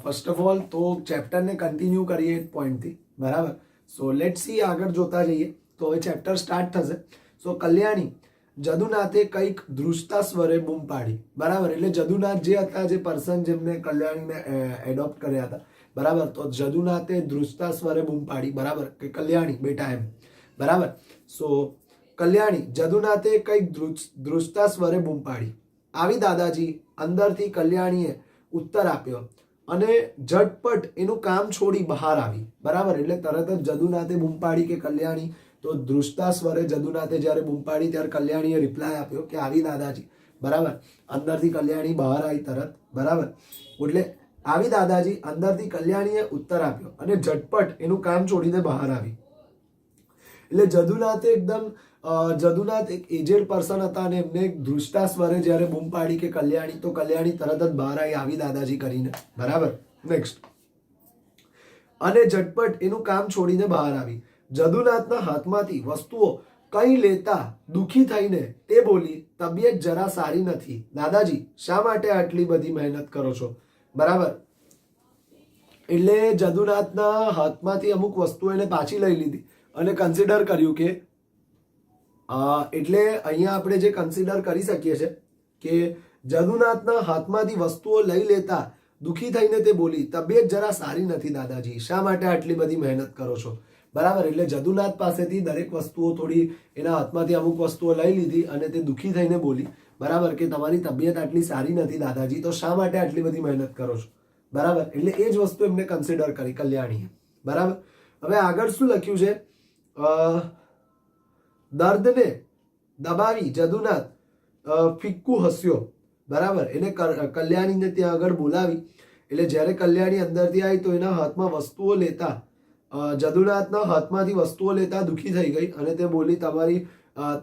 First of all તો ચેપ્ટરને continue કરીએ એક પોઈન્ટથી, બરાબર. સો લેટ સી આગળ જોતા જઈએ. તો હવે ચેપ્ટર સ્ટાર્ટ થશે. સો કલ્યાણી જદુનાથે કંઈક ધ્રુજતા સ્વરે બૂમ પાડી, બરાબર. એટલે જદુનાથ જે હતા, જે પર્સન જેમને કલ્યાણીને એડોપ્ટ કર્યા હતા, બરાબર. તો જદુનાથે ધ્રુજતા સ્વરે બૂમ પાડી, બરાબર, કે કલ્યાણી બેટા એમ, બરાબર. સો કલ્યાણી જદુનાથે કંઈક ધ્રુજતા સ્વરે બૂમ પાડી. આવી દાદાજી, અંદરથી કલ્યાણીએ ઉત્તર આપ્યો અને ઝટપટ એનું કામ છોડી બહાર આવી, બરાબર. એટલે તરત જ જદુનાથે બૂમ પાડી કે કલ્યાણી. તો ધ્રુજતા સ્વરે જદુનાથે જ્યારે બૂમ પાડી ત્યારે કલ્યાણીએ રિપ્લાય આપ્યો કે આવી દાદાજી, બરાબર. અંદરથી કલ્યાણી બહાર આવી તરત, બરાબર. એટલે આવી દાદાજી, અંદરથી કલ્યાણીએ ઉત્તર આપ્યો અને ઝટપટ એનું કામ છોડીને બહાર આવી. એટલે જદુનાથે જદુનાથ એક એજેડ પર્સન હતા અને એમને એક ધ્રુજતા સ્વરે જ્યારે બૂમ પાડી કે કલ્યાણી, તો કલ્યાણી તરત જ બહાર આવી દાદાજી કરીને, બરાબર. નેક્સ્ટ, અને ઝટપટ એનું કામ છોડીને બહાર આવી. જદુનાથના હાથમાંથી વસ્તુઓ કંઈ લેતા દુઃખી થઈને તે બોલી, તબિયત જરા સારી નથી. દાદાજી, શા માટે આટલી બધી મહેનત કરો છો, બરાબર. એટલે જદુનાથના હાથમાંથી અમુક વસ્તુઓ એને પાછી લઈ લીધી અને કન્સિડર કર્યું કે એટલે અહીંયા આપણે જે કન્સિડર કરી શકીએ છીએ કે જદુનાથના હાથમાંથી વસ્તુઓ લઈ લેતા દુઃખી થઈને તે બોલી, તબિયત જરા સારી નથી દાદાજી, શા માટે આટલી બધી મહેનત કરો છો, બરાબર. એટલે જદુનાથ પાસેથી દરેક વસ્તુઓ થોડી એના હાથમાંથી અમુક વસ્તુઓ લઈ લીધી અને તે દુઃખી થઈને બોલી, બરાબર, કે તમારી તબિયત આટલી સારી નથી દાદાજી, તો શા માટે આટલી બધી મહેનત કરો છો, બરાબર. એટલે એ જ વસ્તુ એમને કન્સિડર કરી કલ્યાણીએ, બરાબર. હવે આગળ શું લખ્યું છે? દર્દને દબાવી જદુનાથ ફિક્કું હસ્યો, બરાબર. એને કલ્યાણીને ત્યાં આગળ બોલાવી. એટલે જ્યારે કલ્યાણી અંદરથી આવી તો એના હાથમાં વસ્તુઓ લેતા જદુનાથના હાથમાંથી વસ્તુઓ લેતા દુઃખી થઈ ગઈ અને તે બોલી, તમારી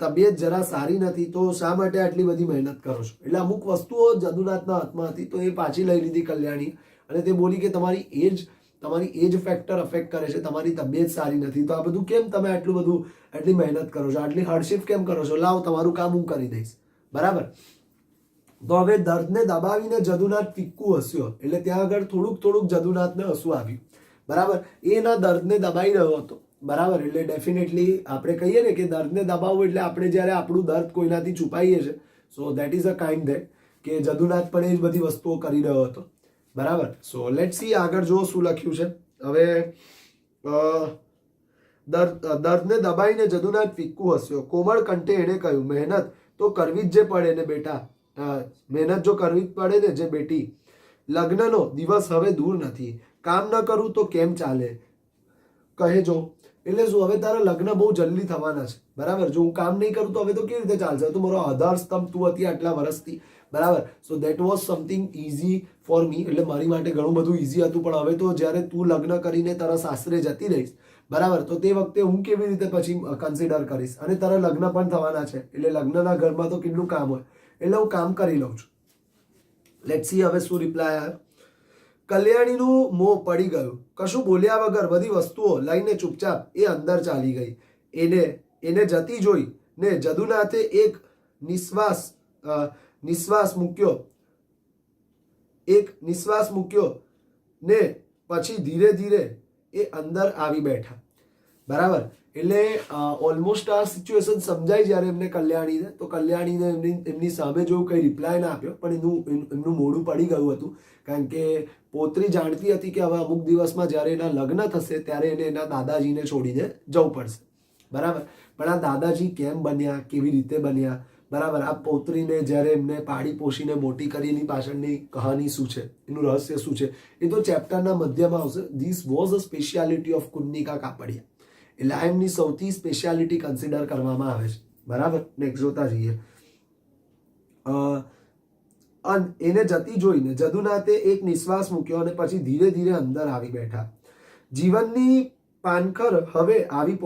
તબિયત જરા સારી નથી, તો શા માટે આટલી બધી મહેનત કરો છો. એટલે અમુક વસ્તુઓ જદુનાથના હાથમાં હતી તો એ પાછી લઈ લીધી કલ્યાણી અને તે બોલી કે તમારી એજ ફેક્ટર અફેક્ટ કરે છે, તમારી તબિયત સારી નથી, તો આ બધું કેમ તમે આટલી મહેનત કરો છો, આટલી હાર્ડશિપ કેમ કરો છો, લાવ તમારું કામ હું કરી દઈશ, બરાબર. તો હવે દર્દને દબાવીને જદુનાથ ફિક્કું હસ્યો. એટલે ત્યાં આગળ થોડુંક જદુનાથને હસવું આવ્યું, બરાબર. એના દર્દને દબાઈ રહ્યો હતો, બરાબર. એટલે ડેફિનેટલી આપણે કહીએ ને કે દર્દને દબાવવું એટલે આપણે જ્યારે આપણું દર્દ કોઈનાથી છુપાઈએ છીએ, સો that is a kind that કે જદુનાથ પણ એ જ બધી વસ્તુઓ કરી રહ્યો હતો, બરાબર. સો લેટ સી આગળ જો શું લખ્યું છે. હવે દર્દને દબાઈને જદુનાથ ફિક્કું હસ્યો. કોમળ કંઠે એણે કહ્યું, મહેનત તો કરવી જ પડે ને બેટા, મહેનત જો કરવી જ પડે ને જે બેટી, લગ્નનો દિવસ હવે દૂર નથી, કામ ન કરું તો કેમ ચાલે, કહેજો. એટલે શું, હવે તારા લગ્ન બહુ જલ્દી થવાના છે, બરાબર. જો હું કામ નહીં કરું તો હવે તો કેવી રીતે ચાલશે, તો મારો આધાર સ્તંભ તું હતી આટલા વર્ષથી, બરાબર. So that was something easy for me. એટલે મારી માટે ઘણું બધું ઇઝી હતું, પણ હવે તો જ્યારે તું લગ્ન કરીને તારા સાસરે જતી રહીશ, બરાબર, તો તે વખતે હું કેવી રીતે પછી કન્સિડર કરીશ, અને તારા લગ્ન પણ થવાના છે. એટલે લગ્નના ઘરમાં તો કેટલું કામ હોય, એટલે હું કામ કરી લઉં છું. લેટ સી હવે શું રિપ્લાય આવ્યો. કલ્યાણીનું મોં પડી ગયું. કશું બોલ્યા વગર બધી વસ્તુઓ લઈને ચૂપચાપ એ અંદર ચાલી ગઈ. એને જતી જોઈ ને જદુનાથે એક નિશ્વાસ મૂક્યો ને પછી ધીરે ધીરે એ અંદર આવી બેઠા, બરાબર. એટલે ઓલમોસ્ટ આ સિચ્યુએશન સમજાય જ્યારે એમને કલ્યાણીને, તો કલ્યાણીને એમની સામે જો કંઈ રિપ્લાય ના આપ્યો, પણ એમનું મોઢું પડી ગયું હતું, કારણ કે પોતરી જાણતી હતી કે હવે અમુક દિવસમાં જ્યારે એના લગ્ન થશે ત્યારે એને એના દાદાજીને છોડીને જવું પડશે, બરાબર. પણ આ દાદાજી કેમ બન્યા, કેવી રીતે બન્યા, બરાબર. આ પૌત્રીને જ્યારે એમને પાળી પોષીને મોટી કરી, એની પાછળની કહાની શું છે, એનું રહસ્ય શું છે, એ તો ચેપ્ટરના મધ્યમાં આવશે. This was a speciality of Kunnika Kapadia. એટલે આ એમની સૌથી સ્પેશિયાલિટી કન્સિડર કરવામાં આવે છે, બરાબર. નેક્સ્ટ જોતા જઈએ. એને જતી જોઈને જદુનાથે એક નિશ્વાસ મૂક્યો અને પછી ધીરે ધીરે અંદર આવી બેઠા. જીવનની પાનખર હવે આવી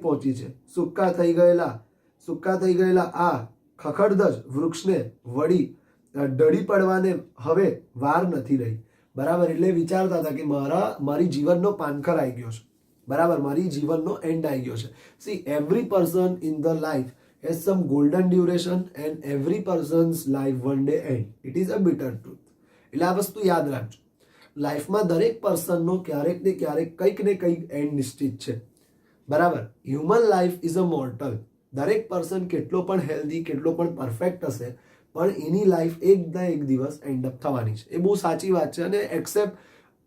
પહોંચી છે. સૂકા થઈ ગયેલા આ ખખડધજ વૃક્ષને વળી ઢળી પડવાને હવે વાર નથી રહી, બરાબર. એટલે વિચારતા હતા કે મારી જીવનનો પાનખર આવી ગયો છે, બરાબર. મારી જીવનનો એન્ડ આવી ગયો છે. C, every person in the life has some golden duration and every person's life one day end. It is a bitter truth. એટલે આ વસ્તુ યાદ રાખજો. લાઈફમાં દરેક પર્સનનો ક્યારેક ને કંઈક એન્ડ નિશ્ચિત છે, બરાબર. Human life is a mortal. દરેક પર્સન કેટલો પણ હેલ્ધી, કેટલો પણ પરફેક્ટ હશે, પણ એની લાઈફ એક ના એક દિવસ એન્ડ અપ થવાની છે. એ બહુ સાચી વાત છે અને એક્સેપ્ટ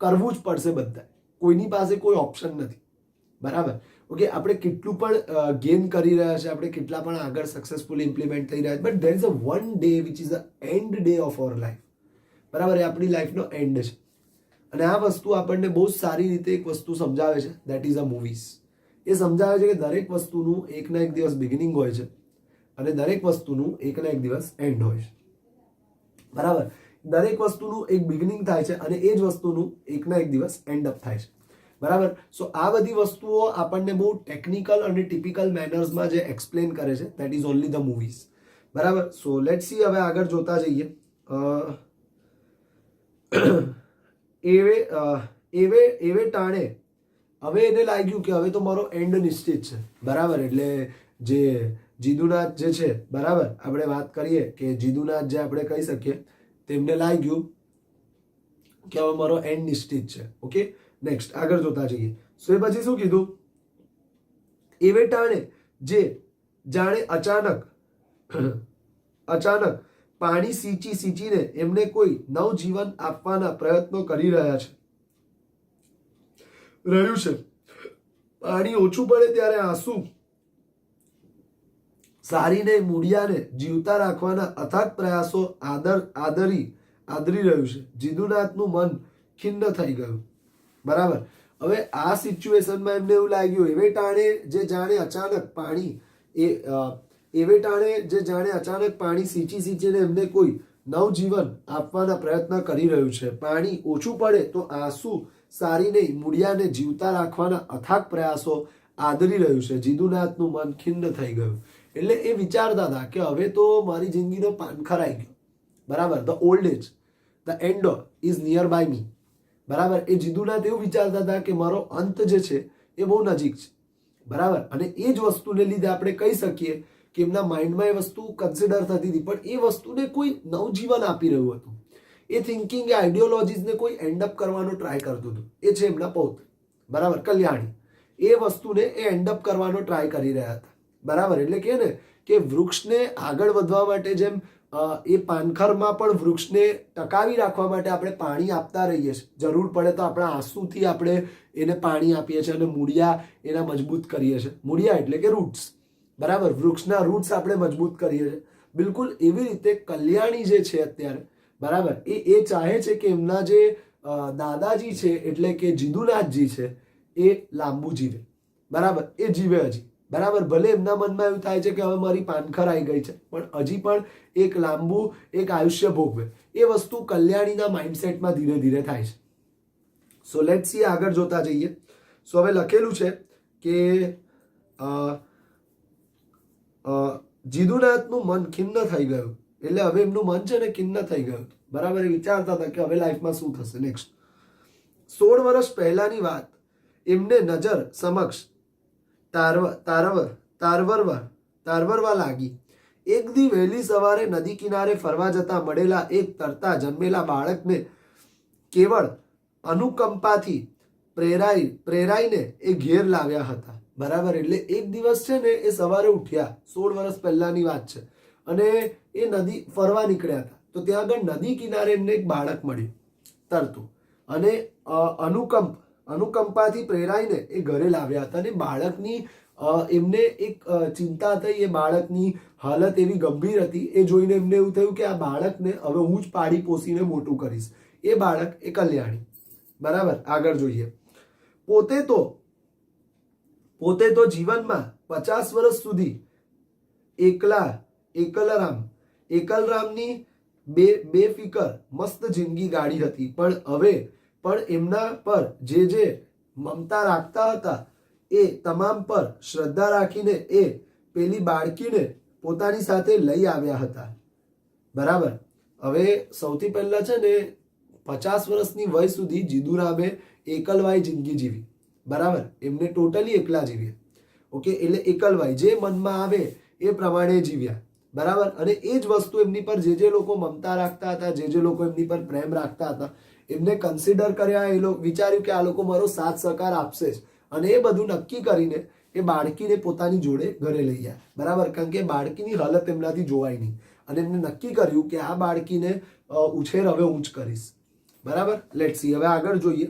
કરવું જ પડશે બધા. કોઈની પાસે કોઈ ઓપ્શન નથી, બરાબર. ઓકે, આપણે કેટલું પણ ગેઇન કરી રહ્યા છે, આપણે કેટલા પણ આગળ સક્સેસફુલી ઇમ્પ્લિમેન્ટ થઈ રહ્યા છે, but there is a one day which is a and day of our life, બરાબર. એ આપણી લાઈફનો એન્ડ છે અને આ વસ્તુ આપણને બહુ જ સારી રીતે એક વસ્તુ સમજાવે છે, દેટ ઇઝ અ મૂવીઝ. એ સમજાવે છે કે દરેક વસ્તુનું એક ના એક દિવસ બિગિનિંગ હોય છે અને દરેક વસ્તુનું એક ના એક દિવસ એન્ડ હોય છે, બરાબર. દરેક વસ્તુનું એક બિગિનિંગ થાય છે અને એ જ વસ્તુનું એક ના એક દિવસ એન્ડ અપ થાય છે, બરાબર. સો આ બધી વસ્તુઓ આપણને બહુ ટેકનિકલ અને ટિપિકલ મેનર્સમાં જે એક્સપ્લેન કરે છે, that is only the movies, બરાબર. સો લેટ્સ સી, હવે આગળ જોતા જઈએ. એવે ટાણે હવે એને લાગ્યું કે હવે તો મારો એન્ડ નિશ્ચિત છે, બરાબર. એટલે જે જીદુનાથ જે છે, બરાબર, આપણે વાત કરીએ કે જીદુનાથ જે આપણે કહી શકીએ, તેમને લાગ્યું કે હવે મારો એન્ડ નિશ્ચિત છે. ઓકે, નેક્સ્ટ આગળ જોતા જઈએ. સો એ પછી શું કીધું? એવે ટાણે જે જાણે અચાનક પાણી સિંચીને એમને કોઈ નવજીવન આપવાના પ્રયત્નો કરી રહ્યું છે. પાણી ઓછું પડે ત્યારે આંસુ સારીને મૂળિયાને જીવતા રાખવાના અથાગ પ્રયાસો આદરી રહ્યું છે. જીદુનાથનું મન ખિન્ન થઈ ગયું, બરાબર. હવે આ સિચ્યુએશનમાં એમને એવું લાગ્યું, એવે ટાણે જે જાણે અચાનક પાણી સિંચીને એમને કોઈ નવજીવન આપવાના પ્રયત્ન કરી રહ્યું છે. પાણી ઓછું પડે તો આંસુ સારીને મૂળિયાને જીવતા રાખવાના અથાગ પ્રયાસો આદરી રહ્યું છે. જીદુનાથનું મન ખિન્ન થઈ ગયું. એટલે એ વિચારતા હતા કે હવે તો મારી જિંદગીનો પાનખર આવી ગયો, બરાબર. The old age, the end is near by me, બરાબર. એ જીદુનાથ એવું વિચારતા હતા કે મારો અંત જે છે એ બહુ નજીક છે, બરાબર. અને એ જ વસ્તુને લીધે આપણે કહી શકીએ કે એમના માઇન્ડમાં એ વસ્તુ કન્સિડર થતી હતી, પણ એ વસ્તુને કોઈ નવજીવન આપી રહ્યું હતું. એ થિંકિંગ, એ આઈડિયોલોજીસને કોઈ એન્ડ અપ કરવાનો ટ્રાય કરતું હતું. એ છે એમના પૌત્ર, બરાબર, કલ્યાણી. એ વસ્તુને એ એન્ડ અપ કરવાનો ટ્રાય કરી રહ્યા હતા, બરાબર. એટલે કે ને કે વૃક્ષને આગળ વધવા માટે જેમ એ પાનખરમાં પણ વૃક્ષને ટકાવી રાખવા માટે આપણે પાણી આપતા રહીએ છીએ, જરૂર પડે તો આપણા આંસુથી આપણે એને પાણી આપીએ છીએ અને મૂળિયા એના મજબૂત કરીએ છીએ. મૂળિયા એટલે કે રૂટ્સ, બરાબર. વૃક્ષના રૂટ્સ આપણે મજબૂત કરીએ છીએ. બિલકુલ એવી રીતે કલ્યાણી જે છે અત્યારે, બરાબર, એ ચાહે છે કે એમના જે દાદાજી છે એટલે કે જીદુનાથજી છે એ લાંબુ જીવે, બરાબર. એ જીવે હજી, બરાબર. ભલે એમના મનમાં એવું થાય છે કે હવે મારી પાનખર આવી ગઈ છે, પણ હજી પણ એક લાંબુ એક આયુષ્ય ભોગવે. એ વસ્તુ કલ્યાણીના માઇન્ડસેટમાં ધીરે ધીરે થાય છે. સો લેટ્સ સી, આગળ જોતા જઈએ. સો હવે લખેલું છે કે જીદુનાથનું મન ખિન્ન થઈ ગયું. એટલે હવે એમનું મન છે ને ખિન્ન થઈ ગયું, બરાબર. એ વિચારતા હતા કે હવે લાઈફમાં શું થશે નેક્સ્ટ. 16 વર્ષ પહેલાની વાત એમને નજર સમક્ષ તારવરવા લાગી. એક દી વહેલી સવારે નદી કિનારે ફરવા જતા મળેલા એક તરતા જન્મેલા બાળકને કેવળ અનુકંપાથી પ્રેરાઈને એ ઘેર લાવ્યા હતા, બરાબર. એટલે એક દિવસ છે ને એ સવારે ઉઠ્યા, 16 વર્ષ પહેલાની વાત છે, અને એ નદી ફરવા નીકળ્યા હતા. તો ત્યાં આગળ નદી કિનારે એમને એક બાળક મળ્યું તરતું, અને અનુકંપાથી પ્રેરાઈને એ ઘરે લાવ્યા હતા. અને બાળકની એમને એક ચિંતા થઈ, એ બાળકની હાલત એવી ગંભીર હતી. એ જોઈને એમને એવું થયું કે આ બાળકને હવે હું જ પાડી પોસીને મોટું કરીશ. એ બાળક એ કલ્યાણી, બરાબર. આગળ જોઈએ. પોતે તો જીવનમાં 50 વર્ષ સુધી એકલરામની બેફિકર મસ્ત જિંદગી ગાળી હતી, પણ હવે પણ એમના પર જે મમતા રાખતા હતા એ તમામ પર શ્રદ્ધા રાખીને એ પેલી બાળકીને પોતાની સાથે લઈ આવ્યા હતા, બરાબર. હવે સૌથી પહેલા છે ને 50 વર્ષની વય સુધી જીદુરામે એકલવાય જિંદગી જીવી, બરાબર. એમને ટોટલી એકલા જીવ્યા. ઓકે, એટલે એકલવાય જે મનમાં આવે એ પ્રમાણે જીવ્યા, બરાબર. અને એ જ વસ્તુ એમની પર જે લોકો મમતા રાખતા હતા, જે લોકો એમની પર પ્રેમ રાખતા હતા, એમને કન્સિડર કર્યા, એ લોકો વિચાર્યું કે આ લોકો મારો સાથ સહકાર આપશે જ, અને એ બધું નક્કી કરીને એ બાળકીને પોતાની જોડે ઘરે લઈ ગયા, બરાબર. કારણ કે બાળકીની હાલત એમનાથી જોવાય નહીં, અને એમને નક્કી કર્યું કે આ બાળકીને ઉછેર હવે હું જ કરીશ, બરાબર. લેટ્સ સી, હવે આગળ જોઈએ.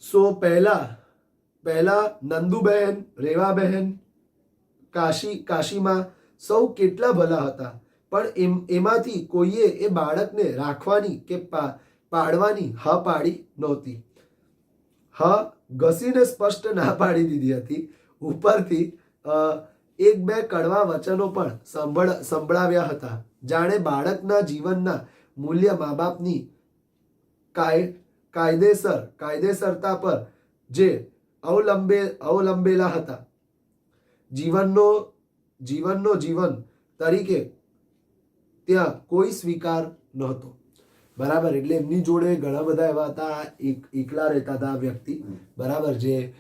સો પહેલા નંદુબહેન, રેવાબહેન, કાશીમાં સૌ કેટલા ભલા હતા, પણ એમાંથી કોઈએ એ બાળકને રાખવાની કે પાડવાની હા પાડી નહોતી. હા ઘસીને સ્પષ્ટ ના પાડી દીધી હતી. ઉપરથી એક બે કડવા વચનો પણ સંભળાવ્યા હતા, જાણે બાળકના જીવનના મૂલ્ય મા બાપની કાયદેસરતા પર જે અવલંબેલા હતા. જીવન તરીકે ત્યાં કોઈ સ્વીકાર નહોતો, બરાબર. એટલે એમની જોડે ઘણા બધા એવા હતા, એકલા રહેતા હતા વ્યક્તિ, બરાબર, જે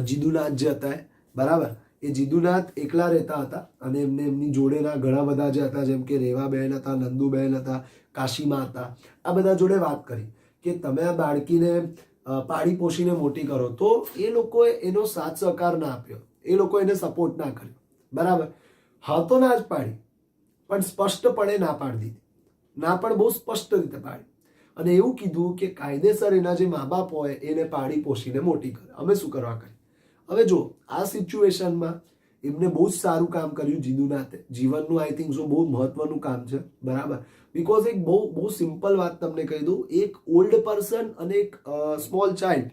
જીદુનાથ જે હતા, બરાબર. એ જીદુનાથ એકલા રહેતા હતા, અને એમની જોડેના ઘણા બધા જે હતા, જેમ કે રેવાબહેન હતા, નંદુબહેન હતા, કાશીમાં હતા, આ બધા જોડે વાત કરી કે તમે આ બાળકીને પાળી પોષીને મોટી કરો. તો એ લોકોએ એનો સાથ સહકાર ના આપ્યો, એ લોકો એને સપોર્ટ ના કર્યો, બરાબર. હા તો ના જ પાડી, પણ સ્પષ્ટપણે ના પાડી દીધી, ના પણ બહુ સ્પષ્ટ રીતે પાડી, અને એવું કીધું કે કાયદેસર એના જે મા બાપ હોય એને પાળી પોષીને મોટી કરે, અમે શું કરવા કરીએ. હવે જો આ સિચ્યુએશનમાં એમને બહુ જ સારું કામ કર્યું જીદુનાથે, જીવનનું આઈ થિંક સો બહુ મહત્વનું કામ છે, બરાબર. બિકોઝ એક બહુ સિમ્પલ વાત તમને કહી દઉં, એક ઓલ્ડ પર્સન અને એક સ્મોલ ચાઇલ્ડ,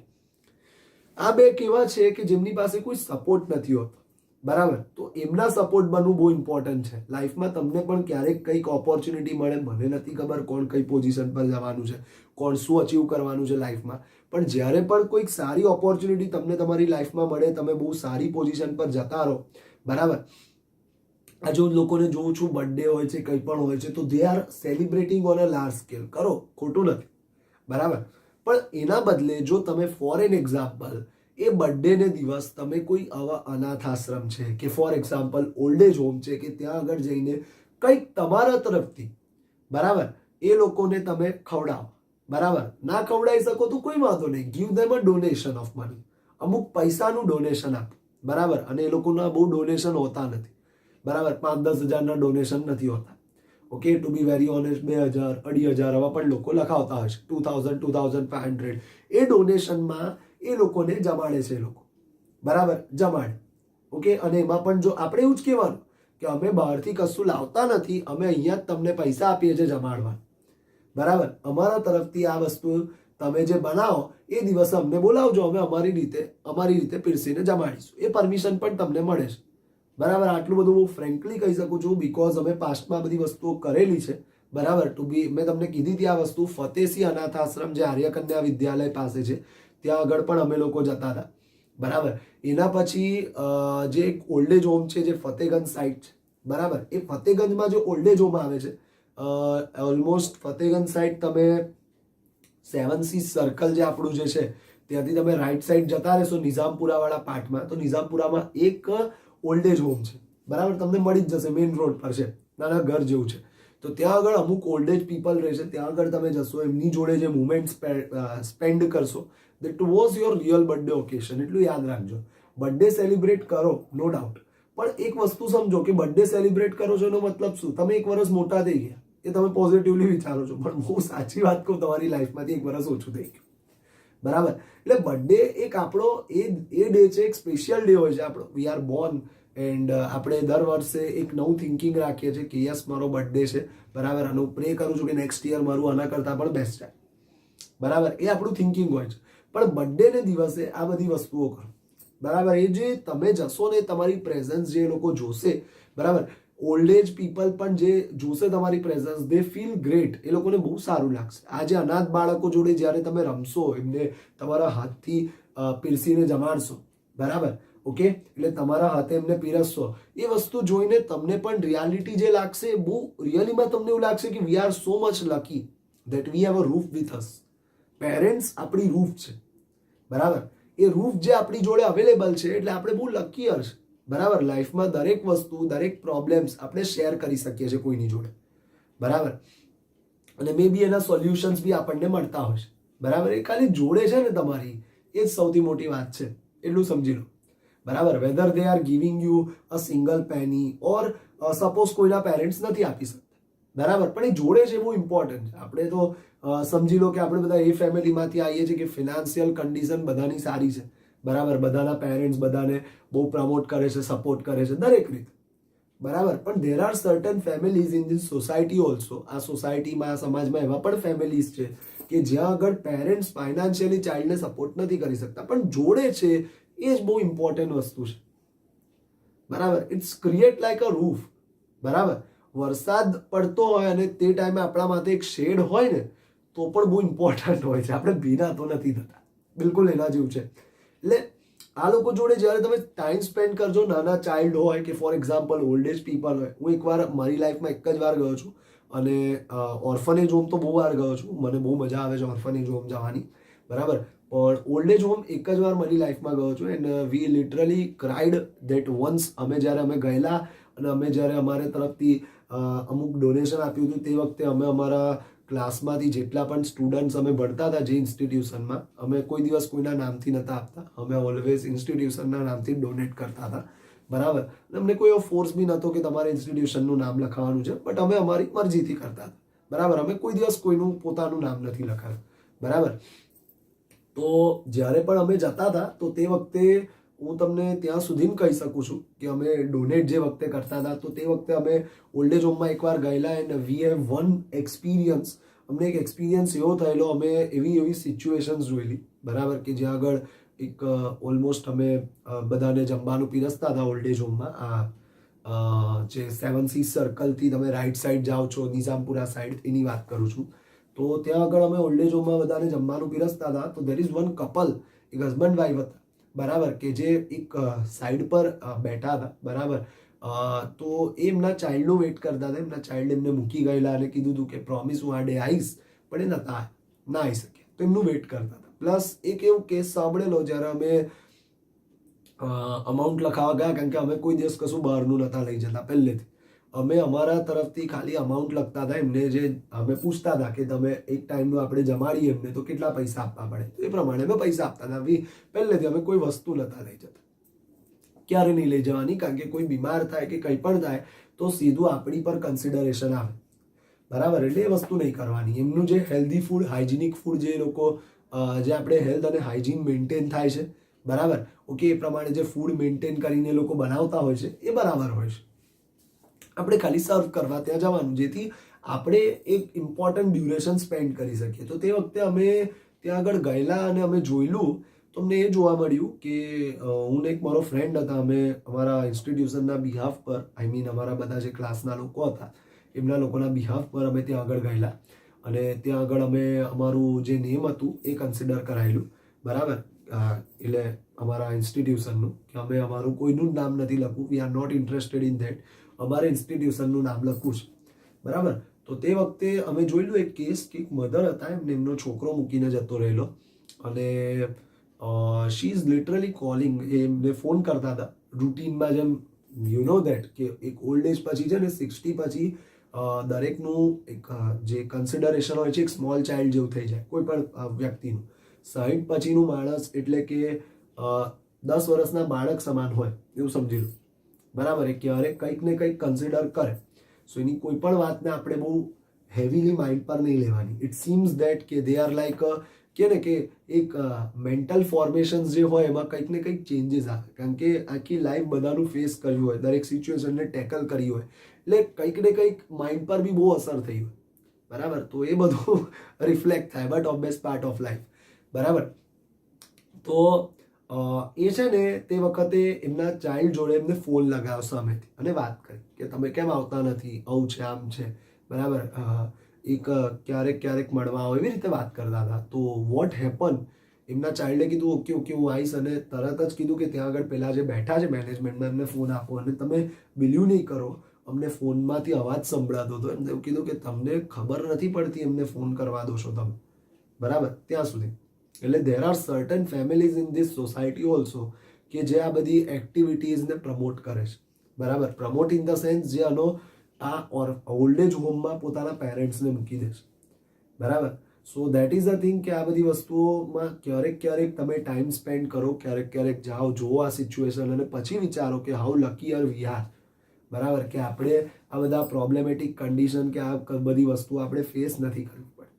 આ બે કેવા છે કે જેમની પાસે કોઈ સપોર્ટ નથી હોતો, બરાબર. તો એમના સપોર્ટ બનવું બહુ ઇમ્પોર્ટન્ટ છે લાઈફમાં. તમને પણ ક્યારેક કંઈક ઓપોર્ચ્યુનિટી મળે, મને નથી ખબર કોણ કઈ પોઝિશન પર જવાનું છે, કોણ શું અચીવ કરવાનું છે લાઈફમાં, પણ જ્યારે પણ કોઈક સારી ઓપોર્ચ્યુનિટી તમને તમારી લાઈફમાં મળે, તમે બહુ સારી પોઝિશન પર જતા રહો, બરાબર. આ જો લોકોને જોઉં છું, બર્થડે હોય છે, કંઈ પણ હોય છે, તો they are celebrating on a large scale. કરો, ખોટું નથી, બરાબર. પણ એના બદલે જો તમે ફોર એન એક્ઝામ્પલ એ બર્થડે ને દિવસ તમે કોઈ આવા અનાથ આશ્રમ છે કે for example old age home છે કે ત્યાં આગળ જઈને કંઈક તમારા તરફથી, બરાબર, એ લોકોને તમે ખવડાવો, બરાબર. ના ખવડાવી શકો તો કોઈ વાંધો નહીં, give them a donation of money, અમુક પૈસાનું ડોનેશન આપો, બરાબર. અને એ લોકોના બહુ ડોનેશન હોતા નથી, બરાબર. 5-10 હજારના ડોનેશન નથી હોતા, okay. To be very honest, 2000, 2500 આવા પણ લોકો લખાવતા હશે, 2000, 2500. એ ડોનેશનમાં એ લોકોને જમાડે છે, એ લોકો, બરાબર, જમાડે, ઓકે. અને એમાં પણ જો આપણે એવું જ કહેવાનું કે અમે બહારથી કશું લાવતા નથી, અમે અહીંયા જ તમને પૈસા આપીએ છીએ જમાડવા, બરાબર. અમારા તરફથી આ વસ્તુ તમે જે બનાવો એ દિવસે અમને બોલાવજો, અમે અમારી રીતે પીરસીને જમાડીશું. એ પરમિશન પણ તમને મળે છે, બરાબર. આટલું બધું હું ફ્રેન્કલી કહી શકું છું, બિકોઝ અમે પાસ્ટમાં બધી વસ્તુઓ કરેલી છે, બરાબર. મેં તમને કીધી હતી આ વસ્તુ, ફતેહસિંહ અનાથ આશ્રમ જે આર્ય કન્યા વિદ્યાલય પાસે છે, ત્યાં આગળ પણ અમે લોકો જતા હતા, બરાબર. એના પછી જે એક ઓલ્ડ એજ હોમ છે જે ફતેહગંજ સાઈડ છે, બરાબર. એ ફતેહગંજમાં જે ઓલ્ડ એજ હોમ આવે છે, ઓલમોસ્ટ ફતેહગંજ સાઈડ તમે 7 Seas સર્કલ જે આપણું જે છે ત્યાંથી તમે રાઈટ સાઈડ જતા રહેશો નિઝામપુરા વાળા પાર્ટમાં, તો નિઝામપુરામાં એક ઓલ્ડ એજ હોમ છે, બરાબર. તમને મળી જ જશે, મેઇન રોડ પર છે, નાના ઘર જેવું છે. તો ત્યાં આગળ અમુક ઓલ્ડ એજ પીપલ રહે છે, ત્યાં આગળ તમે જશો, એમની જોડે જે મુમેન્ટ સ્પેન્ડ કરશો, that was your real birthday occasion. એટલું યાદ રાખજો, બર્થડે સેલિબ્રેટ કરો, નો ડાઉટ, પણ એક વસ્તુ સમજો કે બર્થડે સેલિબ્રેટ કરો છો એનો મતલબ શું? તમે 1 વર્ષ મોટા થઈ ગયા, એ તમે પોઝિટિવલી વિચારો છો, પણ હું સાચી વાત કહું, તમારી લાઈફમાંથી 1 વર્ષ ઓછું થઈ ગયું, બરાબર. એટલે બર્થડે એક આપણો એ ડે છે, એક સ્પેશિયલ ડે હોય છે આપણો, વી આર બોર્ન, એન્ડ આપણે દર વર્ષે એક નવું થિંકિંગ રાખીએ છીએ કે યસ મારો બર્થડે છે, બરાબર. અને હું પ્રે કરું છું કે નેક્સ્ટ યર મારું આના કરતાં પણ બેસ્ટ જાય, બરાબર. એ આપણું થિંકિંગ હોય છે. પણ બર્થડે ને દિવસે આ બધી વસ્તુઓ કરો, બરાબર. એ જે તમે જશો ને તમારી પ્રેઝન્સ જે લોકો જોશે, બરાબર. ઓલ્ડ એજ પીપલ પણ જે જોશે તમારી પ્રેઝન્સ, દે ફીલ ગ્રેટ, એ લોકોને બહુ સારું લાગશે. આ જે અનાથ બાળકો જોડે જ્યારે તમે રમશો, એમને તમારા હાથથી પીરસીને જમાડશો, બરાબર, ઓકે. એટલે તમારા હાથે એમને પીરસશો, એ વસ્તુ જોઈને તમને પણ રિયાલિટી જે લાગશે, બહુ રિયલીમાં તમને એવું લાગશે કે we are so much lucky that we have a roof with us. Parents આપણી રૂફ છે, બરાબર. એ રૂફ જે આપણી જોડે અવેલેબલ છે, એટલે આપણે બહુ લકીયર છે, બરાબર. લાઈફમાં દરેક વસ્તુ, દરેક પ્રોબ્લેમ્સ આપણે શેર કરી શકીએ છીએ કોઈની જોડે, બરાબર. અને મે બી એના સોલ્યુશન્સ બી આપણને મળતા હોય છે, બરાબર. એ ખાલી જોડે છે ને તમારી, એ જ સૌથી મોટી વાત છે, એટલું સમજી લો, બરાબર. Weather they are giving you a single penny or suppose કોઈના પેરેન્ટ્સ નથી આપી શકતા, બરાબર, પણ એ જોડે છે, બહુ ઇમ્પોર્ટન્ટ છે. આપણે તો સમજી લો કે આપણે બધા એ ફેમિલીમાંથી આવીએ છીએ કે ફિનાન્શિયલ કન્ડિશન બધાની સારી છે, બરાબર. બધાના પેરેન્ટ્સ બધાને બહુ પ્રમોટ કરે છે, સપોર્ટ કરે છે દરેક રીતે, બરાબર. પણ there are certain families in this society also. આ સોસાયટીમાં, સમાજમાં એવા પણ ફેમિલીઝ છે કે જ્યાં આગળ પેરેન્ટ્સ ફાઇનાન્શિયલી ચાઇલ્ડને સપોર્ટ નથી કરી શકતા, પણ જોડે છે, એ જ બહુ ઇમ્પોર્ટન્ટ વસ્તુ છે, બરાબર. It's create like a roof, બરાબર. વરસાદ પડતો હોય અને તે ટાઈમે આપણા માથે એક શેડ હોય ને, તો પણ બહુ ઇમ્પોર્ટન્ટ હોય છે. આપણે ભીના તો નથી થતા, બિલકુલ એના જેવું છે. એટલે આ લોકો જોડે જ્યારે તમે ટાઈમ સ્પેન્ડ કરજો, નાના ચાઇલ્ડ હોય કે for example old age people હોય. હું એકવાર મારી લાઈફમાં એક જ વાર ગયો છું અને ઓર્ફનેજ હોમ તો બહુ વાર ગયો છું, મને બહુ મજા આવે છે ઓર્ફનેજ હોમ જવાની, બરાબર. પણ ઓલ્ડ એજ હોમ એક જ વાર મારી લાઈફમાં ગયો છું and we literally cried that once. જ્યારે અમે ગયેલા અને જ્યારે અમારે તરફથી અમુક ડોનેશન આપ્યું હતું, તે વખતે અમે અમારા ક્લાસમાંથી જેટલા પણ સ્ટુડન્ટ્સ અમે ભણતા હતા જે ઇન્સ્ટિટ્યુશનમાં, અમે કોઈ દિવસ કોઈના નામથી નહોતા આપતા, અમે ઓલવેઝ ઇન્સ્ટિટ્યુશનના નામથી ડોનેટ કરતા હતા, બરાબર. અમને કોઈ એવો ફોર્સ બી નહોતો કે તમારે ઇન્સ્ટિટ્યુશનનું નામ લખાવાનું છે, બટ અમે અમારી મરજીથી કરતા હતા, બરાબર. અમે કોઈ દિવસ કોઈનું પોતાનું નામ નથી લખાયું, બરાબર. તો જ્યારે પણ અમે જતા હતા તો તે વખતે હું તમને ત્યાં સુધી કહી શકું છું કે અમે ડોનેટ જે વખતે કરતા હતા, તો તે વખતે અમે ઓલ્ડ એજ હોમમાં એકવાર ગયેલા and we have one experience. અમને એક એક્સપિરિયન્સ એવો થયેલો, અમે એવી સિચ્યુએશન્સ જોયેલી, બરાબર, કે જ્યાં આગળ એક ઓલમોસ્ટ અમે બધાને જમવાનું પીરસતા હતા ઓલ્ડ એજ હોમમાં. જે 7 Seas સર્કલથી તમે રાઈટ સાઈડ જાઓ છો, નિઝામપુરા સાઈડ, એની વાત કરું છું. તો ત્યાં આગળ અમે ઓલ્ડ એજ હોમમાં બધાને જમવાનું પીરસતા હતા. તો દેર ઇઝ વન કપલ, એક હસબન્ડ વાઈફ હતા, બરાબર, કે જે એક સાઈડ પર બેઠા હતા, બરાબર. તો એ એમના ચાઇલ્ડનું વેઇટ કરતા હતા. એમના ચાઇલ્ડ એમને મૂકી ગયેલા અને કીધું હતું કે પ્રોમિસ હું આ ડે આવીશ, પણ એ નતા ના આવી શક્યા, તો એમનું વેઇટ કરતા હતા. પ્લસ એક એવું કેસ સાંભળેલો જ્યારે અમે અમાઉન્ટ લખાવા ગયા, કારણ કે અમે કોઈ દિવસ કશું બહારનું નતા લઈ જતા પહેલેથી. અમે અમારા તરફથી ખાલી અમાઉન્ટ લખતા હતા. એમને જે અમે પૂછતા હતા કે તમે એક ટાઈમનું આપણે જમાડીએ એમને તો કેટલા પૈસા આપવા પડે, તો એ પ્રમાણે અમે પૈસા આપતા હતા. પહેલેથી અમે કોઈ વસ્તુ નતા લઈ જતા, ક્યારે નહીં લઈ જવાની, કારણ કે કોઈ બીમાર થાય કે કંઈ પણ થાય તો સીધું આપણી પર કન્સિડરેશન આવે, બરાબર. એટલે એ વસ્તુ નહીં કરવાની. એમનું જે હેલ્ધી ફૂડ, હાઇજિનિક ફૂડ, જે લોકો જે આપણે હેલ્થ અને હાઇજીન મેન્ટેન થાય છે, બરાબર, ઓકે, એ પ્રમાણે જે ફૂડ મેન્ટેન કરીને લોકો બનાવતા હોય છે એ બરાબર હોય છે. આપણે ખાલી સર્વ કરવા ત્યાં જવાનું, જેથી આપણે એક ઇમ્પોર્ટન્ટ ડ્યુરેશન સ્પેન્ડ કરી શકીએ. તો તે વખતે અમે ત્યાં આગળ ગયેલા અને અમે જોયેલું, તો અમને એ જોવા મળ્યું કે હું ને એક મારો ફ્રેન્ડ હતા, અમે અમારા ઇન્સ્ટિટ્યુશનના બિહાફ પર, આઈ મીન અમારા બધા જે ક્લાસના લોકો હતા એમના લોકોના બિહાફ પર અમે ત્યાં આગળ ગયેલા અને ત્યાં આગળ અમે અમારું જે નેમ હતું એ કન્સિડર કરાયેલું, બરાબર. એટલે અમારા ઇન્સ્ટિટ્યુશનનું, કે અમે અમારું કોઈનું જ નામ નથી લખવું, we are not interested in that, અમારે ઇન્સ્ટિટ્યુશનનું નામ લખવું છે, બરાબર. તો તે વખતે અમે જોયેલું એક કેસ કે એક મધર હતા, એમને એમનો છોકરો મૂકીને જતો રહેલો અને શી ઇઝ લિટરલી કોલિંગ, એમને ફોન કરતા હતા રૂટીનમાં, જેમ યુ નો દેટ કે એક ઓલ્ડ એજ પછી છે ને 60 પછી દરેકનું એક જે કન્સિડરેશન હોય છે એક સ્મોલ ચાઇલ્ડ જેવું થઈ જાય કોઈ પણ વ્યક્તિનું. 60 પછીનું માણસ એટલે કે 10 વર્ષના બાળક સમાન હોય એવું સમજી લો, બરાબર. એ ક્યારેક કંઈક ને કંઈક કન્સિડર કરે. સો એની કોઈ પણ વાતને આપણે બહુ હેવીલી માઇન્ડ પર નહીં લેવાની. ઇટ સીમ્સ ધેટ કે દે આર લાઈક કે ને કે એક મેન્ટલ ફોર્મેશન્સ જે હોય એમાં કંઈક ને કંઈક ચેન્જીસ આવે, કારણ કે આખી લાઈફ બધાનું ફેસ કર્યું હોય, દરેક સિચ્યુએશનને ટેકલ કરી હોય, એટલે કંઈક ને કંઈક માઇન્ડ પર બી બહુ અસર થઈ હોય, બરાબર. તો એ બધું રિફ્લેક્ટ થાય, but obvious part of life, બરાબર. તો એ છે ને તે વખતે એમના ચાઇલ્ડ જોડે એમને ફોન લગાવ્યો સામેથી અને વાત કરી કે તમે કેમ આવતા નથી, આવું છે, આમ છે, બરાબર. એક ક્યારેક મળવા આવો, એવી રીતે વાત કરતા હતા. તો વોટ હેપન, એમના ચાઇલ્ડે કીધું ઓકે ઓકે હું આવીશ, અને તરત જ કીધું કે ત્યાં આગળ પેલા જે બેઠા છે મેનેજમેન્ટમાં એમને ફોન આપો. અને તમે બિલીવ નહીં કરો, અમને ફોનમાંથી અવાજ સંભળાતો હતો. એમને એવું કીધું કે તમને ખબર નથી પડતી, એમને ફોન કરવા દો છો તમે, બરાબર. ત્યાં સુધી એટલે there are certain families in this society also કે જે આ બધી એક્ટિવિટીઝને પ્રમોટ કરે છે, બરાબર. પ્રમોટ ઇન ધ સેન્સ જે આનો આ ઓલ્ડ એજ હોમમાં પોતાના પેરેન્ટ્સને મૂકી દે છે, બરાબર. સો દેટ ઇઝ અ થિંગ કે આ બધી વસ્તુઓમાં ક્યારેક તમે ટાઈમ સ્પેન્ડ કરો, ક્યારેક જાઓ, જુઓ આ સિચ્યુએશન અને પછી વિચારો કે how lucky are we are. બરાબર, કે આપણે આ બધા પ્રોબ્લેમેટિક કન્ડિશન કે આ બધી વસ્તુ આપણે ફેસ નથી કરવી પડતી.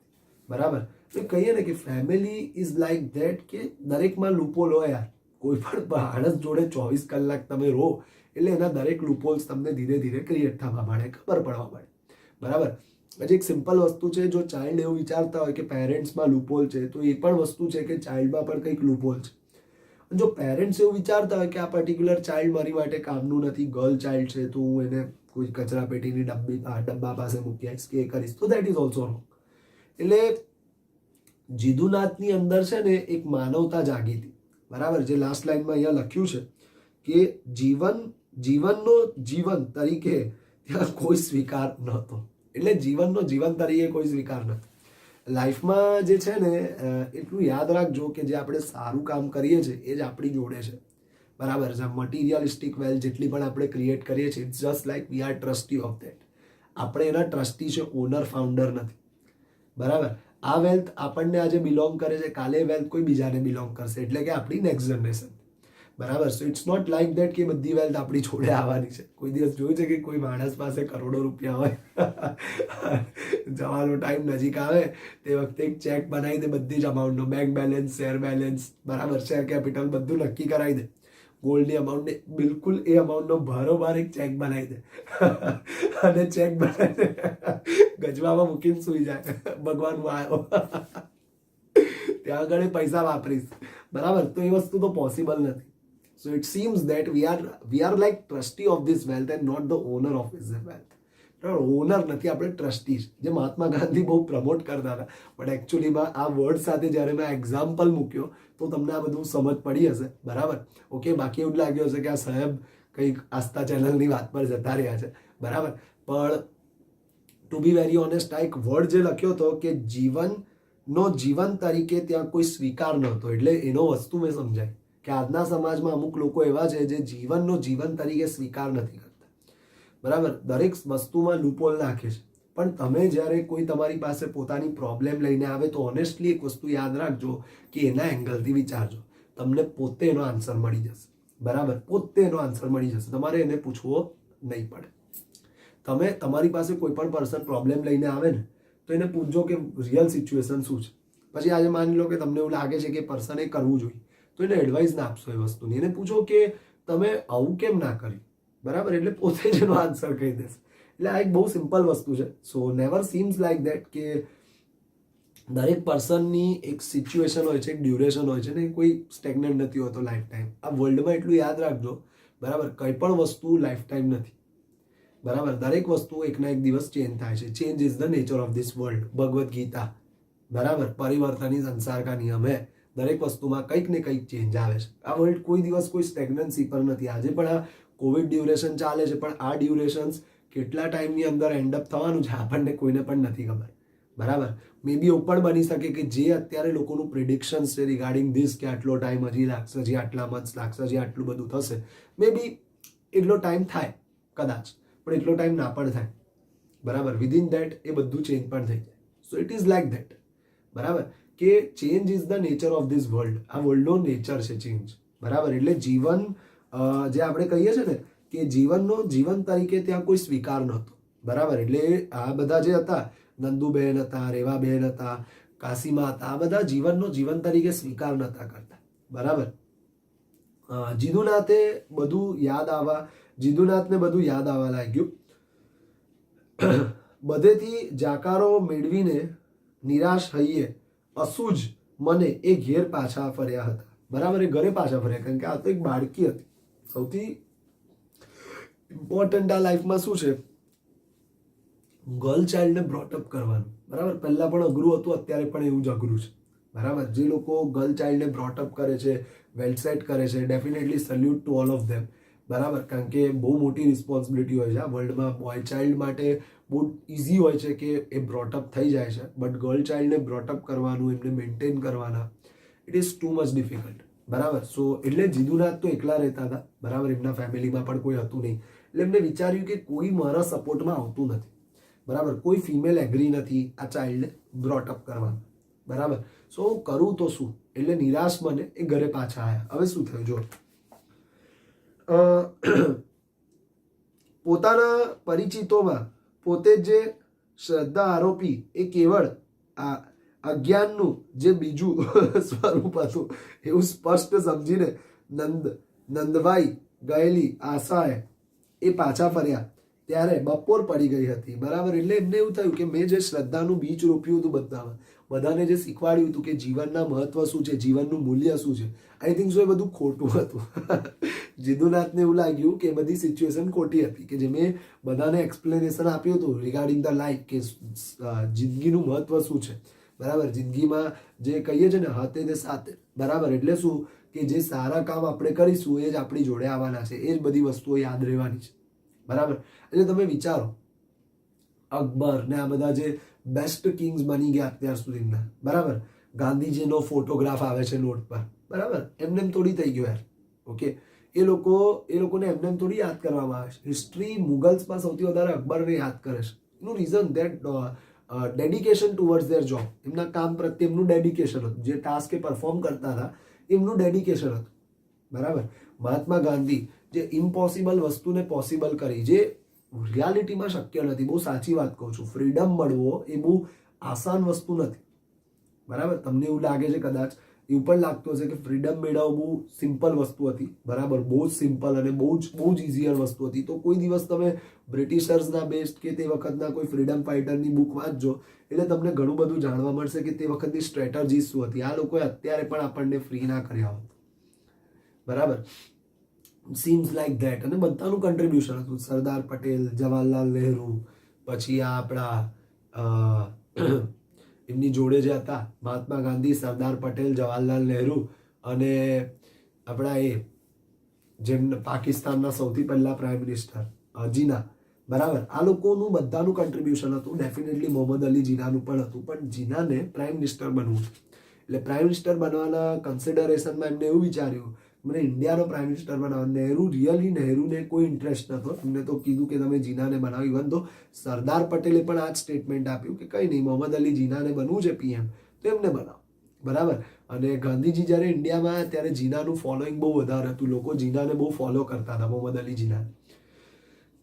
બરાબર. તો કહીએ ને કે ફેમિલી ઇઝ લાઈક ધેટ કે દરેકમાં લૂપોલ હોય યાર. કોઈ પણ માણસ જોડે 24 કલાક તમે રહો એટલે એના દરેક લૂપોલ્સ તમને ધીરે ધીરે ક્રિએટ થવા માંડે, ખબર પડવા માંડે. બરાબર. હજી એક સિમ્પલ વસ્તુ છે, જો ચાઇલ્ડ એવું વિચારતા હોય કે પેરેન્ટ્સમાં લૂપોલ છે તો એ પણ વસ્તુ છે કે ચાઇલ્ડમાં પણ કંઈક લૂપોલ છે. જો પેરેન્ટ્સ એવું વિચારતા હોય કે આ પર્ટિક્યુલર ચાઇલ્ડ મારી માટે કામનું નથી, ગર્લ ચાઇલ્ડ છે, તો હું એને કોઈ કચરા પેટીની ડબ્બા પાસે મૂકી આવીશ કે એ કરીશ, તો દેટ ઇઝ ઓલ્સો રોંગ. એટલે જીદુનાથની અંદર છે ને એક માનવતા જાગી હતી. બરાબર. જે લાસ્ટ લાઈનમાં અહીંયા લખ્યું છે કે જીવનનો જીવન તરીકે ત્યાં કોઈ સ્વીકાર નહોતો. એટલે જીવનનો જીવન તરીકે કોઈ સ્વીકાર નથી. લાઈફમાં જે છે ને એટલું યાદ રાખજો કે જે આપણે સારું કામ કરીએ છીએ એ જ આપણી જોડે છે. બરાબર છે. મટીરિયલિસ્ટિક વેલ્થ જેટલી પણ આપણે ક્રિએટ કરીએ છીએ, it's just like we are trustee of that. આપણે એના ટ્રસ્ટી છે, ઓનર ફાઉન્ડર નથી. બરાબર. આ વેલ્થ આપણને આજે બિલોંગ કરે છે, કાલે વેલ્થ કોઈ બીજાને બિલોંગ કરશે, એટલે કે આપણી નેક્સ્ટ જનરેશન. બરાબર. So it's not like that કે બધી વેલ્થ આપણી જોડે આવવાની છે. કોઈ દિવસ જોયું છે કે કોઈ માણસ પાસે કરોડો રૂપિયા હોય, જવાનો ટાઈમ નજીક આવે તે વખતે એક ચેક બનાવી દે બધી જ અમાઉન્ટનો, બેંક બેલેન્સ, શેર બેલેન્સ, બરાબર, શેર કેપિટલ બધું નક્કી કરાવી દે, ગોલ્ડની અમાઉન્ટને બિલકુલ એ અમાઉન્ટનો ભારોભાર એક ચેક બનાવી દે અને ચેક બનાવીને ગજવામાં મૂકીને સુઈ જાય, ભગવાન હું આવ્યો, ત્યાં આગળ પૈસા વાપરીશ. બરાબર. તો એ વસ્તુ તો પોસિબલ નથી. So it seems that we are like trustee of this wealth and not the owner of this wealth. Owner નથી, આપણે ટ્રસ્ટી. જે મહાત્મા ગાંધી બહુ પ્રમોટ કરતા હતા, બટ એકચ્યુઅલીમાં આ વર્ડ સાથે જ્યારે મેં એક્ઝામ્પલ મૂક્યો તો તમને આ બધું સમજ પડી હશે. બરાબર. ઓકે. બાકી એવું લાગ્યું હશે કે આ સાહેબ કંઈક આસ્થા ચેનલની વાત પર જતા રહ્યા છે. બરાબર. પણ ટુ બી વેરી ઓનેસ્ટ, આ એક વર્ડ જે લખ્યો હતો કે જીવન તરીકે ત્યાં કોઈ સ્વીકાર નહોતો, એટલે એનો વસ્તુ મેં સમજાય કે આજના સમાજમાં અમુક લોકો એવા છે જે જીવન તરીકે સ્વીકાર નથી કરતા. બરાબર. દરેક વસ્તુમાં લૂપોલ નાખે છે. પણ તમે જ્યારે કોઈ તમારી પાસે પોતાની પ્રોબ્લેમ લઈને આવે તો ઓનેસ્ટલી એક વસ્તુ યાદ રાખજો કે એના એંગલથી વિચારજો, તમને પોતે એનો આન્સર મળી જશે. બરાબર. પોતે એનો આન્સર મળી જશે, તમારે એને પૂછવો નહીં પડે. તમે તમારી પાસે કોઈ પણ પર્સન પ્રોબ્લેમ લઈને આવે ને તો એને પૂછજો કે રિયલ સિચ્યુએશન શું છે. પછી આજે માની લો કે તમને એવું લાગે છે કે પર્સને કરવું જોઈએ, તો એને એડવાઇસ ના આપશો એ વસ્તુની, એને પૂછો કે તમે આવું કેમ ના કર્યું. બરાબર. એટલે પોતે જ એનો આન્સર કહી દેશે. એટલે આ એક બહુ સિમ્પલ વસ્તુ છે. સો નેવર સીમ્સ લાઈક ધેટ કે દરેક પર્સનની એક સિચ્યુએશન હોય છે, એક ડ્યુરેશન હોય છે ને, કોઈ સ્ટેગ્નન્ટ નથી હોતો લાઈફ ટાઈમ. આ વર્લ્ડમાં એટલું યાદ રાખજો. બરાબર. કંઈ પણ વસ્તુ લાઈફ ટાઈમ નથી. બરાબર. દરેક વસ્તુ એકના એક દિવસ ચેન્જ થાય છે. Change is the nature of this world, Bhagavad Gita. બરાબર. પરિવર્તન સંસાર કા નિયમ હે. દરેક વસ્તુમાં કંઈક ને કંઈક ચેન્જ આવે છે. આ વર્લ્ડ કોઈ દિવસ કોઈ સ્ટેગ્નન્સી પર નથી. આજે પણ આ કોવિડ ડ્યુરેશન ચાલે છે, પણ આ ડ્યુરેશન્સ કેટલા ટાઈમની અંદર એન્ડઅપ થવાનું છે આપણને કોઈને પણ નથી ખબર. બરાબર. મે બી એવું પણ બની શકે કે જે અત્યારે લોકોનું પ્રિડિક્શન્સ છે રિગાર્ડિંગ ધીસ કે આટલો ટાઈમ હજી લાગશે, હજી આટલા મંથ્સ લાગશે, હજી આટલું બધું થશે, મે બી એટલો ટાઈમ થાય કદાચ, પણ એટલો ટાઈમ ના પણ થાય. બરાબર. વિધિન ધેટ એ બધું ચેન્જ પણ થઈ જાય. So it is like that. બરાબર. કે change is the nature of this world. આ વર્લ્ડનો નેચર છે ચેન્જ. બરાબર. એટલે જીવન જે આપણે કહીએ છીએ ને કે જીવન તરીકે ત્યાં કોઈ સ્વીકાર નહોતો. બરાબર. એટલે આ બધા જે હતા, નંદુબેન હતા, રેવાબેન હતા, કાશીમાં હતા, આ બધા જીવન તરીકે સ્વીકાર નહોતા કરતા. બરાબર. જીદુનાથને બધું યાદ આવવા લાગ્યું. બધેથી જાકારો મેળવીને નિરાશ હૈયે અસુજ મને એ ઘેર પાછા ફર્યા હતા. બરાબર. એ ઘરે પાછા ફર્યા, કારણ કે આ તો એક બાળકી હતી. સૌથી ઇમ્પોર્ટન્ટ આ લાઈફમાં શું છે, ગર્લ ચાઇલ્ડને બ્રોટઅપ કરવાનું. બરાબર. પહેલાં પણ અઘરું હતું, અત્યારે પણ એવું જ અઘરું છે. બરાબર. જે લોકો ગર્લ ચાઇલ્ડને બ્રોટઅપ કરે છે, વેલ સેટ કરે છે, definitely salute to all of them. બરાબર. કારણ કે બહુ મોટી રિસ્પોન્સિબિલિટી હોય છે આ વર્લ્ડમાં. બોય ચાઇલ્ડ માટે બહુ ઇઝી હોય છે કે એ બ્રોટઅપ થઈ જાય છે, બટ ગર્લ ચાઇલ્ડને બ્રોટઅપ કરવાનું, એમને મેન્ટેન કરવાના, it is too much difficult. બરાબર. સો એટલે જીદુનાથ તો એકલા રહેતા હતા. બરાબર. એમના ફેમિલીમાં પણ કોઈ હતું નહીં. એટલે એમને વિચાર્યું કે કોઈ મારા સપોર્ટમાં આવતું નથી. બરાબર. કોઈ ફિમેલ એગ્રી નથી આ ચાઇલ્ડને બ્રોટઅપ કરવામાં, બરાબર. સો હું કરું તો શું, એટલે નિરાશ બને એ ઘરે પાછા આવ્યા. હવે શું થયું જો, પોતાના પરિચિતોમાં પોતે જે શ્રદ્ધા આરોપી એ કેવળ આ અજ્ઞાનનું જે બીજું સ્વરૂપ હતું એવું સ્પષ્ટ સમજીને નંદભાઈ ગયેલી આશાએ એ પાછા ફર્યા ત્યારે બપોર પડી ગઈ હતી, બરાબર. એટલે એમને એવું થયું કે મેં જે શ્રદ્ધાનું બીજ રોપ્યું હતું બધાને જે શીખવાડ્યું હતું કે જીવનના મહત્વ શું છે, જીવનનું મૂલ્ય શું છે, આઈ થિંક સો એ બધું ખોટું હતું. જીદુનાથને એવું લાગ્યું કે બધી સિચ્યુએશન ખોટી હતી, કે જે મેં બધાને એક્સપ્લેનેશન આપ્યું હતું રિગાર્ડિંગ ધ લાઈફ, કે જિંદગીનું મહત્વ શું છે, બરાબર. જિંદગીમાં જે કહીએ છીએ ને હાથે ને સાથે, બરાબર. એટલે શું કે જે સારા કામ આપણે કરીશું એ જ આપણી જોડે આવવાના છે, એ જ બધી વસ્તુઓ યાદ રહેવાની છે, બરાબર. એટલે તમે વિચારો અકબર ને આ બધા જે બેસ્ટ કિંગ્સ બની ગયા અત્યાર સુધીના, બરાબર. ગાંધીજીનો ફોટોગ્રાફ આવે છે નોટ પર, બરાબર. એમને થોડી થઈ ગયો યાર, ઓકે. એ લોકોને એમને થોડી યાદ કરવામાં આવે છે. હિસ્ટ્રી મુગલ્સમાં સૌથી વધારે અકબરને યાદ કરે છે. એનું reason that dedication towards their job, એમના કામ પ્રત્યે એમનું ડેડિકેશન હતું, જે ટાસ્ક એ પરફોર્મ કરતા હતા એમનું ડેડિકેશન હતું, બરાબર. મહાત્મા ગાંધી જે ઇમ્પોસિબલ વસ્તુને પોસિબલ કરી, જે રિયાલિટીમાં શક્ય નથી. બહુ સાચી વાત કહું છું, ફ્રીડમ મળવો એ બહુ આસાન વસ્તુ નથી, બરાબર. તમને એવું લાગે છે, કદાચ એવું પણ લાગતું હશે કે ફ્રીડમ મેળવવું બહુ સિમ્પલ વસ્તુ હતી, બરાબર. બહુ જ સિમ્પલ અને બહુ જ ઇઝીયર વસ્તુ હતી. તો કોઈ દિવસ તમે બ્રિટિશર્સના બેસ્ટ કે તે વખતના કોઈ ફ્રીડમ ફાઇટરની બુક વાંચજો એટલે તમને ઘણું બધું જાણવા મળશે કે તે વખતની સ્ટ્રેટેજી શું હતી. આ લોકોએ અત્યારે પણ આપણને ફ્રી ના કર્યા હોત, બરાબર. Seems like that. અને બધાનું કન્ટ્રીબ્યુશન હતું. સરદાર પટેલ, જવાહરલાલ નહેરુ, પછી આ આપણા એમની જોડે જે હતા મહાત્મા ગાંધી, સરદાર પટેલ, જવાહરલાલ નહેરુ અને આપણા એ જેમ પાકિસ્તાનના સૌથી પહેલા પ્રાઇમ મિનિસ્ટર જીના, બરાબર. આ લોકોનું બધાનું કન્ટ્રીબ્યુશન હતું. ડેફિનેટલી મોહમ્મદ અલી જીનાનું પણ હતું, પણ જીનાને પ્રાઇમ મિનિસ્ટર બનવું, એટલે પ્રાઇમ મિનિસ્ટર બનવાના કન્સિડરેશનમાં એમને એવું વિચાર્યું મને ઇન્ડિયાનો પ્રાઇમ મિનિસ્ટર બનાવો. નહેરુને કોઈ ઇન્ટરેસ્ટ નહોતો. એમને તો કીધું કે તમે જીનાને બનાવો. ઇવન તો સરદાર પટેલે પણ આ જ સ્ટેટમેન્ટ આપ્યું કે કંઈ નહીં, મોહમ્મદ અલી જીનાને બનવું છે પીએમ તો એમને બનાવો, બરાબર. અને ગાંધીજી જ્યારે ઇન્ડિયામાં આવ્યા ત્યારે જીનાનું ફોલોઈંગ બહુ વધારે હતું. લોકો જીનાને બહુ ફોલો કરતા હતા, મોહમ્મદ અલી જીનાને,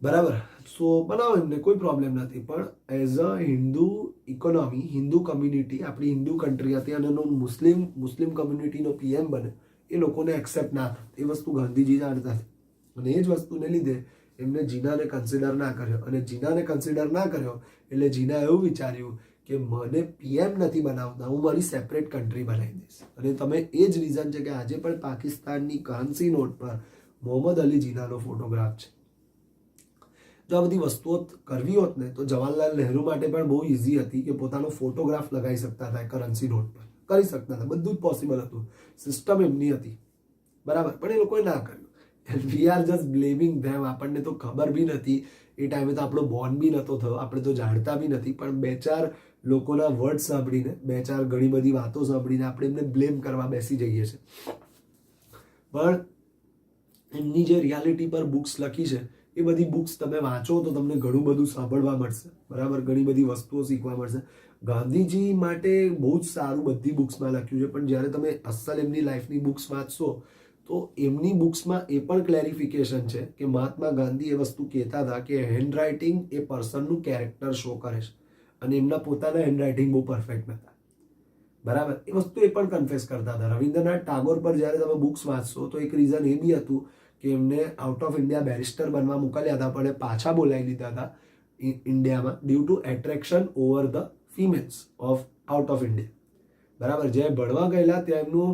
બરાબર. સો બનાવો એમને, કોઈ પ્રોબ્લેમ નથી. પણ as a Hindu economy, Hindu community, આપણી હિન્દુ કન્ટ્રી હતી અને મુસ્લિમ કમ્યુનિટીનો પીએમ બને એ લોકોને એક્સેપ્ટ ના થાય. એ વસ્તુ ગાંધીજી જાણતા હતા અને એ જ વસ્તુને લીધે એમને જીનાને કન્સિડર ના કર્યો. અને જીનાને કન્સિડર ના કર્યો એટલે જીના એવું વિચાર્યું કે મને પીએમ નથી બનાવતા, હું મારી સેપરેટ કન્ટ્રી બનાવી દઈશ. અને તમે એ જ રીઝન છે કે આજે પણ પાકિસ્તાનની કરન્સી નોટ પર મોહમ્મદ અલી જીનાનો ફોટોગ્રાફ છે. જો આ બધી વસ્તુઓ કરવી હોત ને તો જવાહરલાલ નહેરુ માટે પણ બહુ ઇઝી હતી કે પોતાનો ફોટોગ્રાફ લગાવી શકતા હતા કરન્સી નોટ પર, કરી શકતા હતા, બધું જ પોસિબલ હતું. સિસ્ટમ એમની હતી, બરાબર. પણ એ લોકોએ ના કર્યું. વી આર જસ્ટ બ્લેમિંગ ધેમ. આપણને તો ખબર બી નથી, એ ટાઈમે તો આપણો બોર્ન બી નહોતો થયો, આપણે તો જાણતા બી નથી. પણ બે ચાર લોકોના વર્ડ સાંભળીને, બે ચાર ઘણી બધી વાતો સાંભળીને આપણે એમને બ્લેમ કરવા બેસી જઈએ છીએ. પણ એમની જે રિયાલિટી પર બુક્સ લખી છે એ બધી બુક્સ તમે વાંચો તો તમને ઘણું બધું સાંભળવા મળશે, બરાબર. ઘણી બધી વસ્તુઓ શીખવા મળશે. ગાંધીજી માટે બહુ જ સારું બધી બુક્સમાં લખ્યું છે, પણ જ્યારે તમે અસલ એમની લાઈફની બુક્સ વાંચશો તો એમની બુક્સમાં એ પણ ક્લેરિફિકેશન છે કે મહાત્મા ગાંધી એ વસ્તુ કહેતા હતા કે હેન્ડરાઇટિંગ એ પર્સનનું કેરેક્ટર શો કરે છે અને એમના પોતાના હેન્ડરાઇટિંગ બહુ પરફેક્ટ નહોતા, બરાબર. એ વસ્તુ એ પણ કન્ફેસ કરતા હતા. રવિન્દ્રનાથ ટાગોર પર જ્યારે તમે બુક્સ વાંચશો તો એક રીઝન એ બી હતું કે એમને આઉટ ઓફ ઇન્ડિયા બેરિસ્ટર બનવા મોકલ્યા હતા, પણ એ પાછા બોલાવી લીધા હતા ઇન્ડિયામાં due to attraction over the females of out of India, બરાબર. જે ભણવા ગયેલા ત્યાં એમનું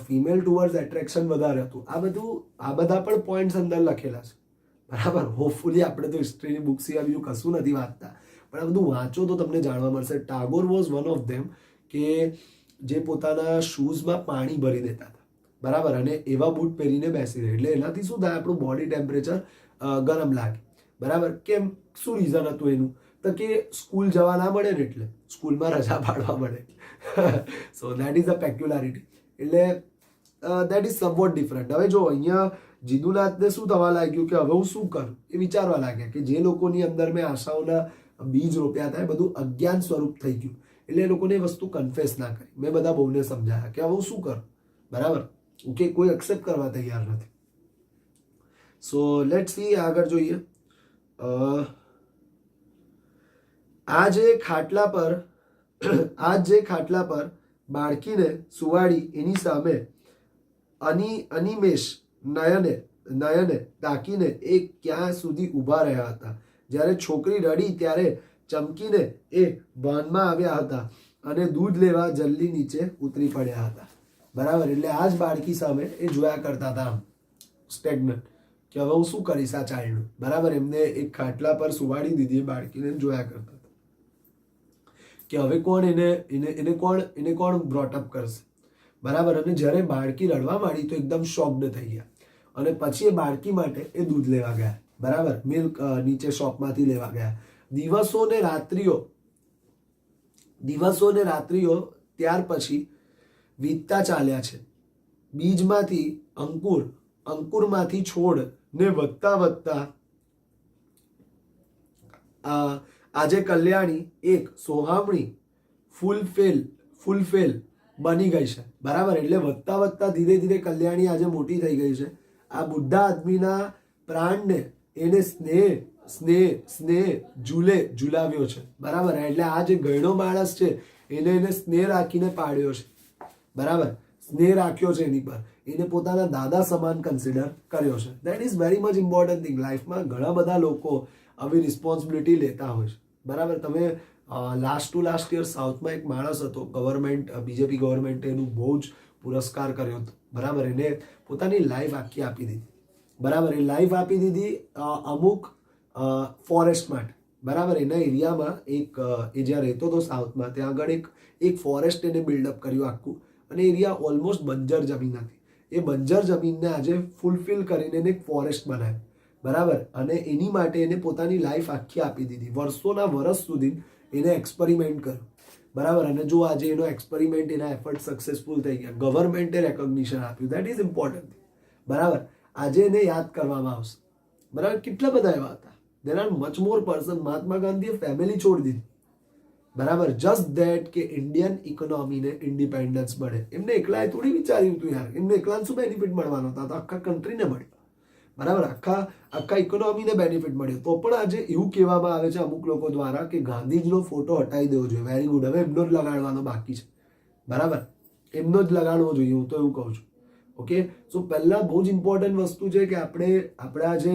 ફિમેલ ટુવર્ડ્સ એટ્રેક્શન વધારે હતું. આ બધા પણ પોઈન્ટ્સ અંદર લખેલા છે, બરાબર. હોપફુલી આપણે તો હિસ્ટ્રીની બુક સિવાય બીજું કશું નથી વાંચતા, પણ આ બધું વાંચો તો તમને જાણવા મળશે. Tagore was one of them કે જે પોતાના શૂઝમાં પાણી ભરી દેતા હતા, બરાબર. અને એવા બૂટ પહેરીને બેસી રહે એટલે એનાથી શું થાય, આપણું બોડી ટેમ્પરેચર ગરમ લાગે, બરાબર. કેમ, શું રીઝન હતું એનું? તો કે સ્કૂલ જવા ના મળે ને એટલે સ્કૂલમાં રજા પાડવા મળે. So that is a peculiarity. એટલે દેટ ઇઝ સમવોટ ડિફરન્ટ. હવે જો અહીંયા જીદુનાથને શું થવા લાગ્યું કે હવે હું શું કરું, એ વિચારવા લાગ્યા કે જે લોકોની અંદર મેં આશાઓના બીજ રોપ્યા હતા, એ બધું અજ્ઞાન સ્વરૂપ થઈ ગયું. એટલે એ લોકોને એ વસ્તુ કન્ફેસ ના કરી. મેં બધા બહુને સમજાયા કે હવે હું શું કરું, બરાબર, ઓકે, કોઈ એક્સેપ્ટ કરવા તૈયાર નથી. સો લેટ સી, આગળ જોઈએ. આ જે ખાટલા પર બાળકીને સુવાડી એની સામે અનિમેષ નયને તાકીને એ ક્યાં સુધી ઊભા રહ્યા હતા. જ્યારે છોકરી રડી ત્યારે ચમકીને એ ભાનમાં આવ્યા હતા અને દૂધ લેવા જલ્દી નીચે ઉતરી પડ્યા હતા. બરાબર, એટલે આ જ બાળકી સામે એ જોયા કરતા હતા, આમ સ્ટેગ્નન્ટ, કે હવે હું શું કરીશ આ ચાઇલ્ડનું. બરાબર, એમને એક ખાટલા પર સુવાડી દીધી બાળકીને, જોયા કરતા હતા કે હવે કોણ એને કોણ બ્રોટઅપ કરશે. બરાબર, અને જ્યારે બાળકી રડવા માંડી તો એકદમ શોક્ડ થઈ ગયા અને પછી એ બાળકી માટે એ દૂધ લેવા ગયા. બરાબર, મિલ્ક નીચે શોપમાંથી લેવા ગયા. દિવસો ને રાત્રિઓ ત્યાર પછી વીતતા ચાલ્યા છે. બીજમાંથી અંકુરમાંથી છોડ ને વધતા આજે કલ્યાણી એક સોહામણી ફૂલફેલ બની ગઈ છે. બરાબર, એટલે વધતા ધીરે ધીરે કલ્યાણી આજે મોટી થઈ ગઈ છે. આ બુઢા આદમીના પ્રાણને એને સ્નેહ ઝુલાવ્યો છે. બરાબર, એટલે આ જે ગયડો માણસ છે એને સ્નેહ રાખીને પાડ્યો છે. બરાબર, સ્નેહ રાખ્યો છે એની પર, એને પોતાના દાદા સમાન કન્સિડર કર્યો છે. That is very much important thing. લાઈફમાં ઘણા બધા લોકો આવી રિસ્પોન્સિબિલિટી લેતા હોય છે. બરાબર, તમે લાસ્ટ યર સાઉથમાં એક માણસ હતો, બીજેપી ગવર્મેન્ટે એનું બહુ જ પુરસ્કાર કર્યો હતો. બરાબર, એને પોતાની લાઈફ આખી આપી દીધી. બરાબર, એ લાઈફ આપી દીધી અમુક ફોરેસ્ટ માટે. બરાબર, એના એરિયામાં એ જ્યાં રહેતો હતો સાઉથમાં, ત્યાં આગળ એક ફોરેસ્ટ એને બિલ્ડઅપ કર્યું આખું, અને એરિયા ઓલમોસ્ટ બંજર જમીન હતી. એ બંજર જમીનને આજે ફૂલફિલ કરીને એને એક ફોરેસ્ટ બનાવ્યું. બરાબર, અને એની માટે એને પોતાની લાઈફ આખી આપી દીધી. વર્ષોના વર્ષ સુધી એને એક્સપેરિમેન્ટ કર્યું. બરાબર, અને જો આજે એનો એક્સપેરિમેન્ટ, એના એફર્ટ સક્સેસફુલ થઈ ગયા, ગવર્મેન્ટે રેકોગ્નિશન આપ્યું. That is important. બરાબર, આજે એને યાદ કરવામાં આવશે. બરાબર, કેટલા બધા એવા હતા. There are much more person. Mahatma ગાંધીએ ફેમિલી છોડી દીધી. બરાબર, જસ્ટ ધેટ કે ઇન્ડિયન ઇકોનોમીને ઇન્ડિપેન્ડન્સ મળે. એમને એકલાએ થોડી વિચાર્યું હતું યાર, એમને એકલાને શું બેનિફિટ મળવાનો હતા, તો આખા કન્ટ્રીને મળ્યો. બરાબર, આખા ઇકોનોમીને બેનિફિટ મળ્યો. તો પણ આજે એવું કહેવામાં આવે છે અમુક લોકો દ્વારા કે ગાંધીજીનો ફોટો હટાવી દેવો જોઈએ. વેરી ગુડ, હવે એમનો જ લગાડવાનો બાકી છે. બરાબર, એમનો જ લગાડવો જોઈએ, હું તો એવું કહું છું. ઓકે, સો પહેલાં બહુ જ ઇમ્પોર્ટન્ટ વસ્તુ છે કે આપણા જે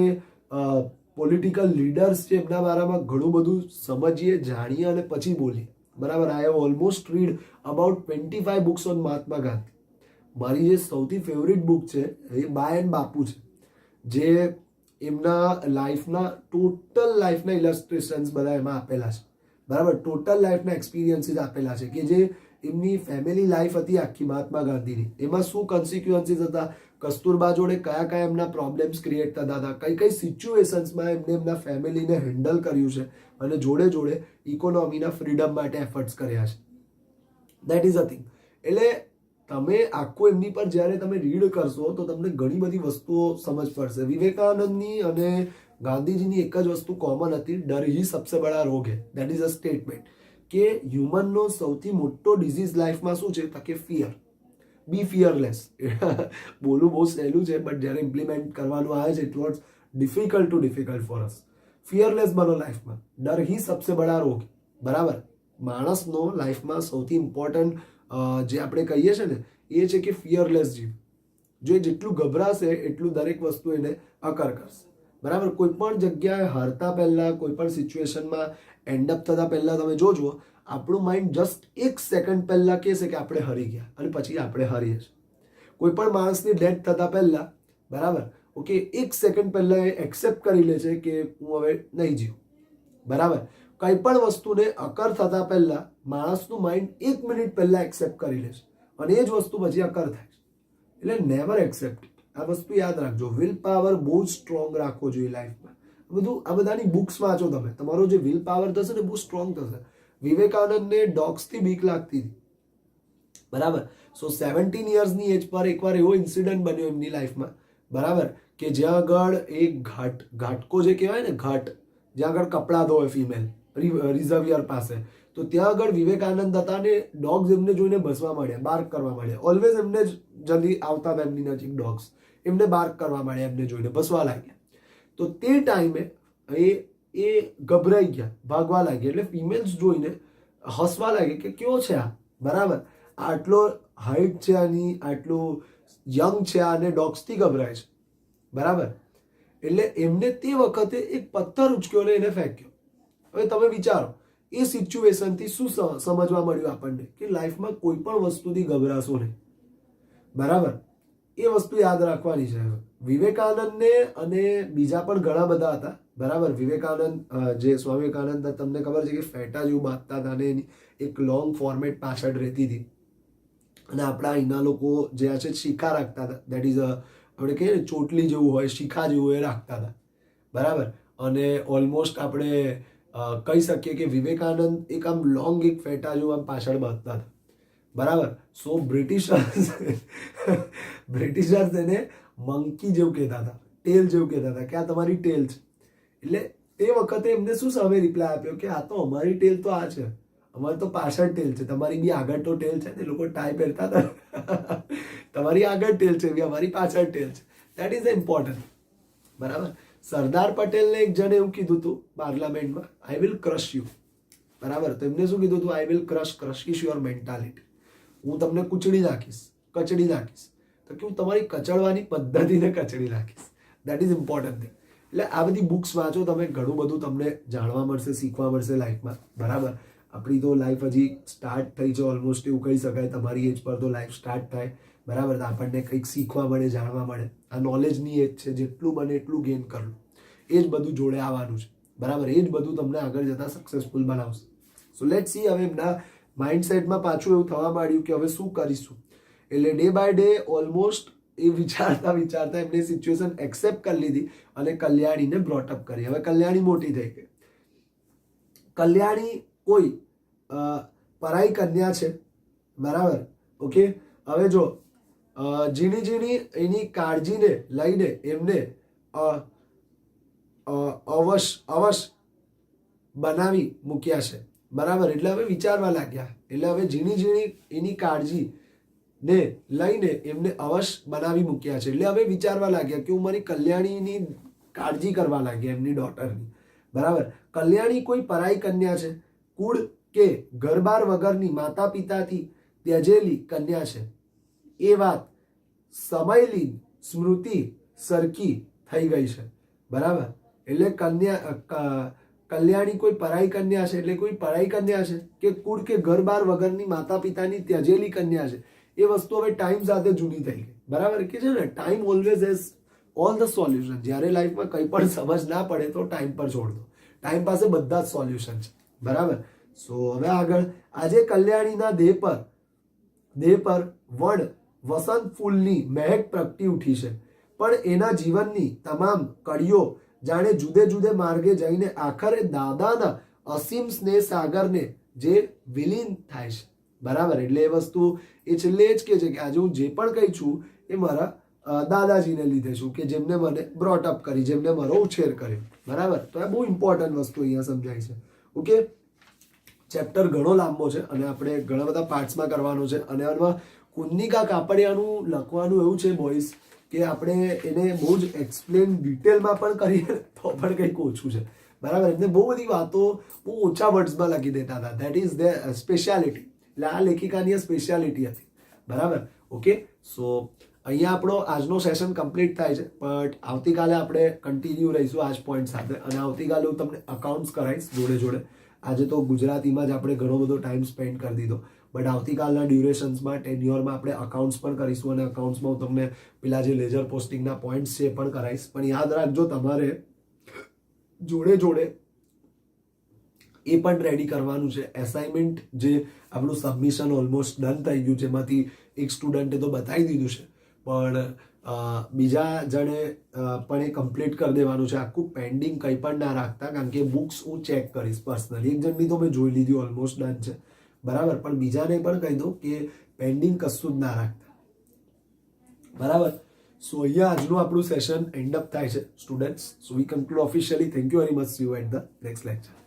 પોલિટિકલ લીડર્સ છે એમના બારામાં ઘણું બધું સમજીએ, જાણીએ અને પછી બોલીએ. બરાબર, I have almost read about 25 books on Mahatma Gandhi. મારી જે સૌથી ફેવરિટ બુક છે એ બાય એન્ડ બાપુ છે, જે એમના ટોટલ લાઈફના ઇલસ્ટ્રેશન્સ બધા એમાં આપેલા છે. બરાબર, ટોટલ લાઈફના એક્સપિરિયન્સીસ આપેલા છે કે જે એમની ફેમિલી લાઈફ હતી આખી મહાત્મા ગાંધીની, એમાં શું કોન્સિક્વન્સીસ હતા, કસ્તુરબા જોડે કયા એમના પ્રોબ્લેમ્સ ક્રિએટ થતા હતા, કઈ સિચ્યુએશન્સમાં એમને એમના ફેમિલીને હેન્ડલ કર્યું છે, અને જોડે ઇકોનોમીના ફ્રીડમ માટે એફર્ટ્સ કર્યા છે. That is a thing. એટલે તમે આખું એમની પર જ્યારે તમે રીડ કરશો તો તમને ઘણી બધી વસ્તુઓ સમજ પડશે. વિવેકાનંદની અને ગાંધીજીની એક જ વસ્તુ કોમન હતી, ડર હી સબસે બડા રોગ હે. દેટ ઇઝ અ સ્ટેટમેન્ટ કે હ્યુમનનો સૌથી મોટો ડિઝીઝ લાઈફમાં શું છે, તો કે ફિયર. બી ફિયરલેસ. બોલવું બહુ સહેલું છે, બટ જ્યારે ઇમ્પ્લિમેન્ટ કરવાનું આવે છે, it was difficult for us. Fearless બનો લાઈફમાં. ડર હી સબસે બડા રોગ. બરાબર, માણસનો લાઈફમાં સૌથી ઇમ્પોર્ટન્ટ જે આપણે કહીએ છીએ ને એ છે કે ફિયરલેસ જીવ. જો એ જેટલું ગભરાશે એટલું દરેક વસ્તુ એને અકર કરશે. બરાબર, કોઈ પણ જગ્યાએ હારતા પહેલા, કોઈ પણ સિચ્યુએશનમાં એન્ડઅપ થતા પહેલા તમે જોજો, આપણું માઇન્ડ જસ્ટ 1 સેકન્ડ પહેલા કહેશે કે આપણે હારી ગયા, અને પછી આપણે હારીએ છીએ. કોઈ પણ માણસની ડેથ થતા પહેલા, બરાબર, ઓકે, 1 સેકન્ડ પહેલા એ એક્સેપ્ટ કરી લે છે કે હું હવે નહીં જીવું. બરાબર, કઈ પણ વસ્તુને અકર થતા પહેલા માણસનું માઇન્ડ 1 મિનિટ પહેલા એક્સેપ્ટ કરી લે છે, અને એ જ વસ્તુ પછી અકર થાય છે. એટલે નેવર એક્સેપ્ટ. આ વસ્તુ યાદ રાખજો. વિલ પાવર બહુ જ સ્ટ્રોંગ રાખવો જોઈએ લાઈફમાં. આ બધાની બુક્સ વાંચો તમે, તમારો જે વિલ પાવર થશે ને બહુ સ્ટ્રોંગ થશે. વિવેકાનંદને ડોગ્સથી બીક લાગતી હતી. બરાબર, સો 17 યર્સની એજ પર એકવાર એવો ઇન્સિડન્ટ બન્યો એમની લાઈફમાં. બરાબર, કે જ્યાં આગળ એક ઘાટકો જે કહેવાય ને, ઘાટ, જ્યાં આગળ કપડાં ધોવે ફિમેલ, રિઝર્વિયર પાસે. તો ત્યાં આગળ વિવેકાનંદ હતા ને ડોગ્સ એમને જોઈને બસવા માંડ્યા, બાર્ક કરવા માંડ્યા. ઓલવેઝ એમને જલ્દી આવતા હતા એમની નજીક ડોગ્સ, એમને બાર્ક કરવા માંડ્યા, એમને જોઈને બસવા લાગ્યા. તો તે ટાઈમે એ ગભરાઈ ગયા, ભાગવા લાગ્યા. એટલે ફિમેલ્સ જોઈને હસવા લાગે કે કયો છે આ, બરાબર, આટલો હાઈટ છે આની, આટલું યંગ છે આને ડોગ્સથી ગભરાય છે, બરાબર. એટલે એમને તે વખતે એક પથ્થર ઉચક્યો ને એને ફેંક્યો. હવે તમે વિચારો એ સિચ્યુએશનથી શું સમજવા મળ્યું આપણને કે લાઈફમાં કોઈ પણ વસ્તુથી ગભરાશો નહીં, બરાબર. એ વસ્તુ યાદ રાખવાની છે. વિવેકાનંદને અને બીજા પણ ઘણા બધા હતા, બરાબર. વિવેકાનંદ જે સ્વામી વિવેકાનંદ તમને ખબર છે કે ફેટા જેવું બાંધતા હતા અને એની એક લોંગ ફોર્મેટ પાછળ રહેતી હતી. અને આપણા અહીંના લોકો જે છે શીખા રાખતા હતા, દેટ ઇઝ આપણે કહીએ ને ચોટલી જેવું હોય, શીખા જેવું એ રાખતા હતા, બરાબર. અને ઓલમોસ્ટ આપણે કહી શકીએ કે વિવેકાનંદ એક આમ લોંગ એક ફેટા જેવું આમ પાછળ બાંધતા હતા, બરાબર. સો બ્રિટિશર્સ એને મંકી જેવું કહેતા હતા, ટેલ જેવું કહેતા હતા કે આ તમારી ટેલ છે. એટલે તે વખતે એમને શું સામે રિપ્લાય આપ્યો કે આ તો અમારી ટેલ તો આ છે, અમારી તો પાછળ ટેલ છે, તમારી બી આગળ તો ટેલ છે ને. લોકો ટાઈ પહેરતા હતા, તમારી આગળ ટેલ છે, અમારી પાછળ ટેલ છે. દેટ ઇઝ ઇમ્પોર્ટન્ટ, બરાબર. સરદાર પટેલને એક જણે એવું કીધું હતું પાર્લામેન્ટમાં, આઈ વિલ ક્રશ યુ, બરાબર. તો એમને શું કીધું હતું? I will crush your mentality. હું તમને કચડી નાખીશ. તો કે હું તમારી કચડવાની પદ્ધતિને કચડી નાખીશ. That is important thing. એટલે આ બધી બુક્સ વાંચો તમે, ઘણું બધું તમને જાણવા મળશે, શીખવા મળશે લાઈફમાં, બરાબર. આપણી તો લાઈફ હજી સ્ટાર્ટ થઈ છે ઓલમોસ્ટ, એવું કહી શકાય. તમારી એજ પર તો લાઈફ સ્ટાર્ટ થાય, બરાબર. તો આપણને કંઈક શીખવા મળે, જાણવા મળે. આ નોલેજની એજ છે, જેટલું બને એટલું ગેઇન કરવું, એ જ બધું જોડે આવવાનું છે, બરાબર. એ જ બધું તમને આગળ જતાં સક્સેસફુલ બનાવશે. સો લેટ સી હવે એમના માઇન્ડસેટમાં પાછું એવું થવા માંડ્યું કે હવે શું કરીશું. એટલે ડે બાય ડે ઓલમોસ્ટ એ વિચારતા એમને સિચ્યુએશન એક્સેપ્ટ કરી લીધી અને કલ્યાણીને બ્રોટઅપ કરી. હવે કલ્યાણી મોટી થઈ ગઈ. કલ્યાણી કોઈ પરાઈ કન્યા છે, બરાબર. ઓકે. હવે જો ઝીણી એની કાળજીને લઈને એમને અવશ બનાવી મૂક્યા છે, બરાબર. એટલે હવે વિચારવા લાગ્યા. એટલે હવે ઝીણી એની કાળજી ને લઈને એમને અવશ બનાવી મૂક્યા છે. એટલે હવે વિચારવા લાગ્યા કે હું મારી કલ્યાણીની કાળજી કરવા લાગ્યા, એમની ડોટરની, બરાબર. કલ્યાણી કોઈ પરાઈ કન્યા છે, કુળ કે ઘરબાર વગરની, માતા પિતાથી ત્યજેલી કન્યા છે. એ વાત સમયલી સ્મૃતિ સરખી થઈ ગઈ છે, બરાબર. એટલે કલ્યાણી કોઈ પરાઈ કન્યા છે, એટલે કોઈ પરાઈ કન્યા છે કે કુળ કે ઘર બાર વગરની, માતા પિતાની ત્યજેલી કન્યા છે. એ વસ્તુ હવે ટાઈમ સાથે જૂની થઈ ગઈ, બરાબર. કે છે ને time always has all the solution. જ્યારે લાઈફમાં કંઈ પણ સમજ ના પડે તો ટાઈમ પર છોડ દો, ટાઈમ પાસે બધા જ સોલ્યુશન છે, બરાબર. સો હવે આગળ આજે કલ્યાણીના દેહ પર વડ વસંત ફૂલની મહેક પ્રગટી ઉઠી છે, પણ એના જીવનની તમામ કડીઓ જાણે જુદે માર્ગે જઈને આખરે દાદાના અસીમ સ્નેહ સાગરને જે વિલીન થાય છે, બરાબર. એટલે એ વસ્તુ એ છેલ્લે જ કહે છે કે આજે હું જે પણ કંઈ છું એ મારા દાદાજીને લીધે છું, કે જેમને મને બ્રોટઅપ કરી, જેમને મારો ઉછેર કર્યો, બરાબર. તો આ બહુ ઇમ્પોર્ટન્ટ વસ્તુ અહીંયા સમજાય છે. ઓકે. ચેપ્ટર ઘણો લાંબો છે અને આપણે ઘણા બધા પાર્ટ્સમાં કરવાનો છે. અને આમાં કુન્નિકા કાપડિયાનું લખવાનું એવું છે બોઈસ કે આપણે એને બહુ જ એક્સપ્લેન ડિટેલમાં પણ કરીએ તો પણ કંઈક ઓછું છે, બરાબર. એમને બહુ બધી વાતો બહુ ઓછા વર્ડ્સમાં લખી દેતા હતા. That is the speciality. એટલે આ લેખિકાની સ્પેશિયાલિટી હતી, બરાબર. ઓકે. સો અહીંયા આપણો આજનો સેશન કમ્પ્લીટ થાય છે, બટ આવતીકાલે આપણે કન્ટિન્યુ રહીશું આ જ પોઈન્ટ સાથે. અને આવતીકાલે હું તમને અકાઉન્ટ્સ કરાવીશ જોડે. આજે તો ગુજરાતીમાં જ આપણે ઘણો બધો ટાઈમ સ્પેન્ડ કરી દીધો, બટ આવતીકાલના ડ્યુરેશન્સમાં ટેન્યોરમાં આપણે અકાઉન્ટ્સ પણ કરીશું. અને અકાઉન્ટ્સમાં હું તમને પેલા જે લેઝર પોસ્ટિંગના પોઈન્ટ્સ છે એ પણ કરાવીશ. પણ યાદ રાખજો, તમારે જોડે એ પણ રેડી કરવાનું છે. એસાઇનમેન્ટ જે આપણું સબમિશન ઓલમોસ્ટ ડન થઈ ગયું છે, એમાંથી એક સ્ટુડન્ટે તો બતાવી દીધું છે, પણ બીજા જણે પણ એ કમ્પ્લીટ કરી દેવાનું છે. આખું પેન્ડિંગ કંઈ પણ ના રાખતા, કારણ કે બુક્સ હું ચેક કરીશ પર્સનલી. એક જણની તો મેં જોઈ લીધી, ઓલમોસ્ટ ડન છે, બરાબર. પણ બીજાને પણ કહી દઉં કે પેન્ડિંગ કશું જ ના રાખતા, બરાબર. સો અહીંયા આજનું આપણું સેશન એન્ડ અપ થાય છે students. So we conclude officially. Thank you very much. See you at the next lecture.